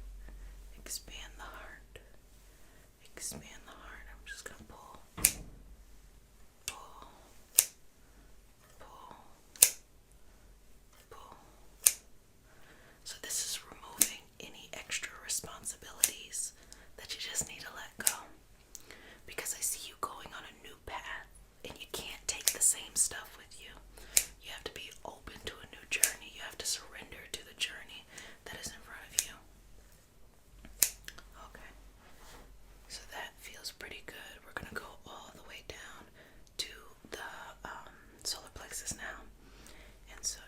Expand the heart. Expand the heart. I'm just going to pull. Pull. Pull. Pull. So this is removing any extra responsibilities that you just need to let go. Because I see you going on a new path, and you can't take the same stuff with you. You have to be open to a new journey. You have to surrender to the journey that is in front of you. Okay. So that feels pretty good. We're going to go all the way down to the solar plexus now. And so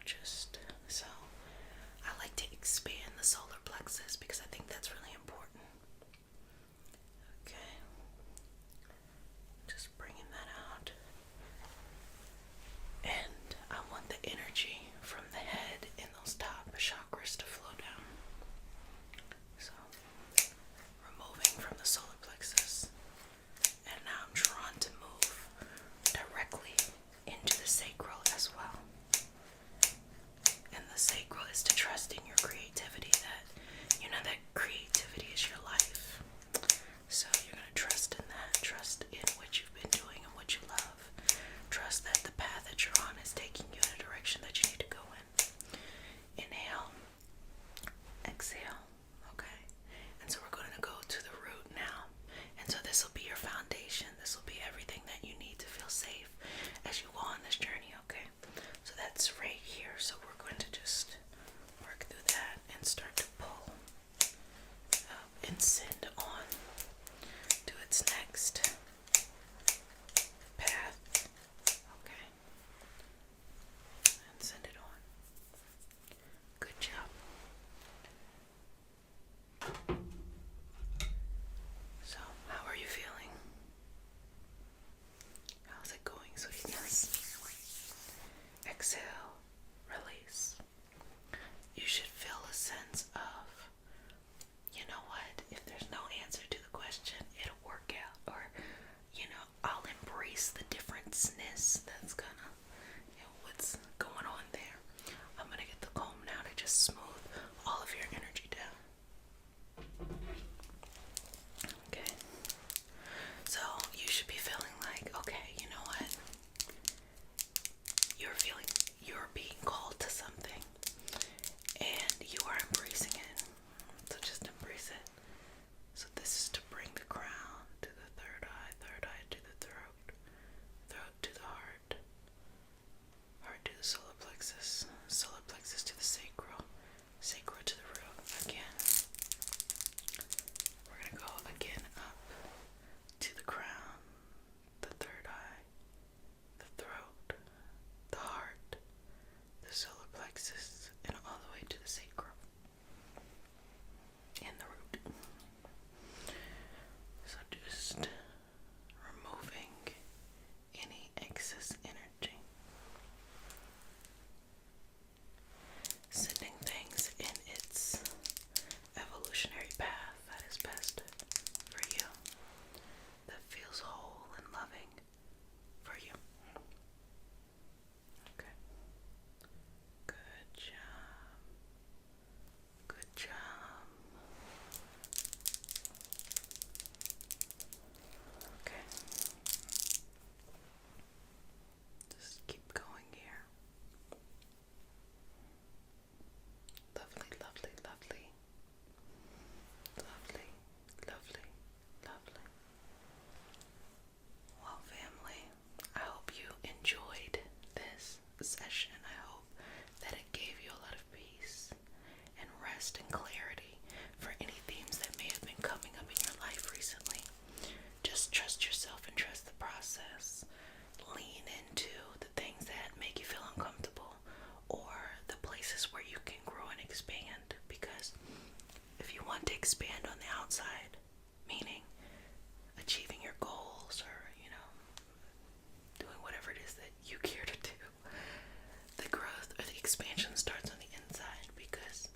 I like to expand the solar plexus because I think that's really important. Okay. Just bringing that out. And I want the energy from the head and those top chakras to flow down. So, removing from the solar plexus. And now I'm drawn to move directly into the sacral as well. And the sacral is to trust in your that's kind of, what's going on there. I'm gonna get the comb now to just smooth all of your energy down. Okay. So you should be feeling like, okay, you know what? You're being called to something, and you are embracing it. So just embrace it. So this is to bring the crown to the third eye to the throat, throat to the heart, heart to the solar plexus to the sacral, sacral to the root. Again, we're gonna go again up to the crown, the third eye, the throat, the heart, the solar plexus, and all the way to the sacral and the root. So just removing any excess energy, sending things in its evolutionary path that is best for you, that feels whole and loving for you. Okay. Good job. Good job. Okay. Just keep going here. Lovely, lovely, lovely. Lovely, lovely, lovely. Well, family, I hope you enjoyed this session. I hope that it gave you a lot of peace and rest and clarity for any themes that may have been coming up in your life recently. Just trust yourself and trust the process. Lean into the things that make you feel uncomfortable, or the places where you can grow and expand, because if you want to expand on the outside, meaning achieving your goals or, doing whatever it is that you care to do, the growth or the expansion starts on the inside, because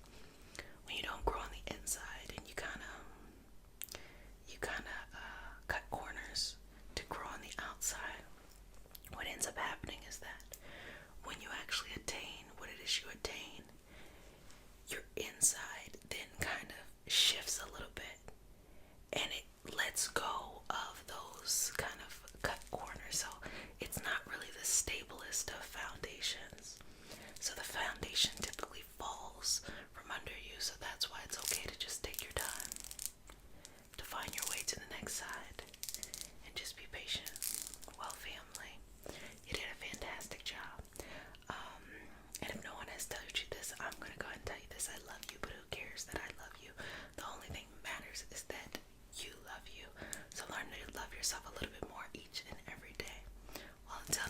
when you don't grow on the inside and you kind of cut corners to grow on the outside, what ends up happening is that when you actually attain what it is you attain, your inside then kind of shifts a little bit, and it lets go of those kind of cut corners. So it's not really the stablest of foundations. So the foundation typically falls from under you. So that's why it's okay to just take your time to find your way to the next side and just be patient. Well, family, you did a fantastic job. And if no one has told you this, I'm going to go ahead and tell you this. I love you, but who cares that I love you? The only thing that matters is that you love you. So learn to love yourself a little bit more each and every day. Well, until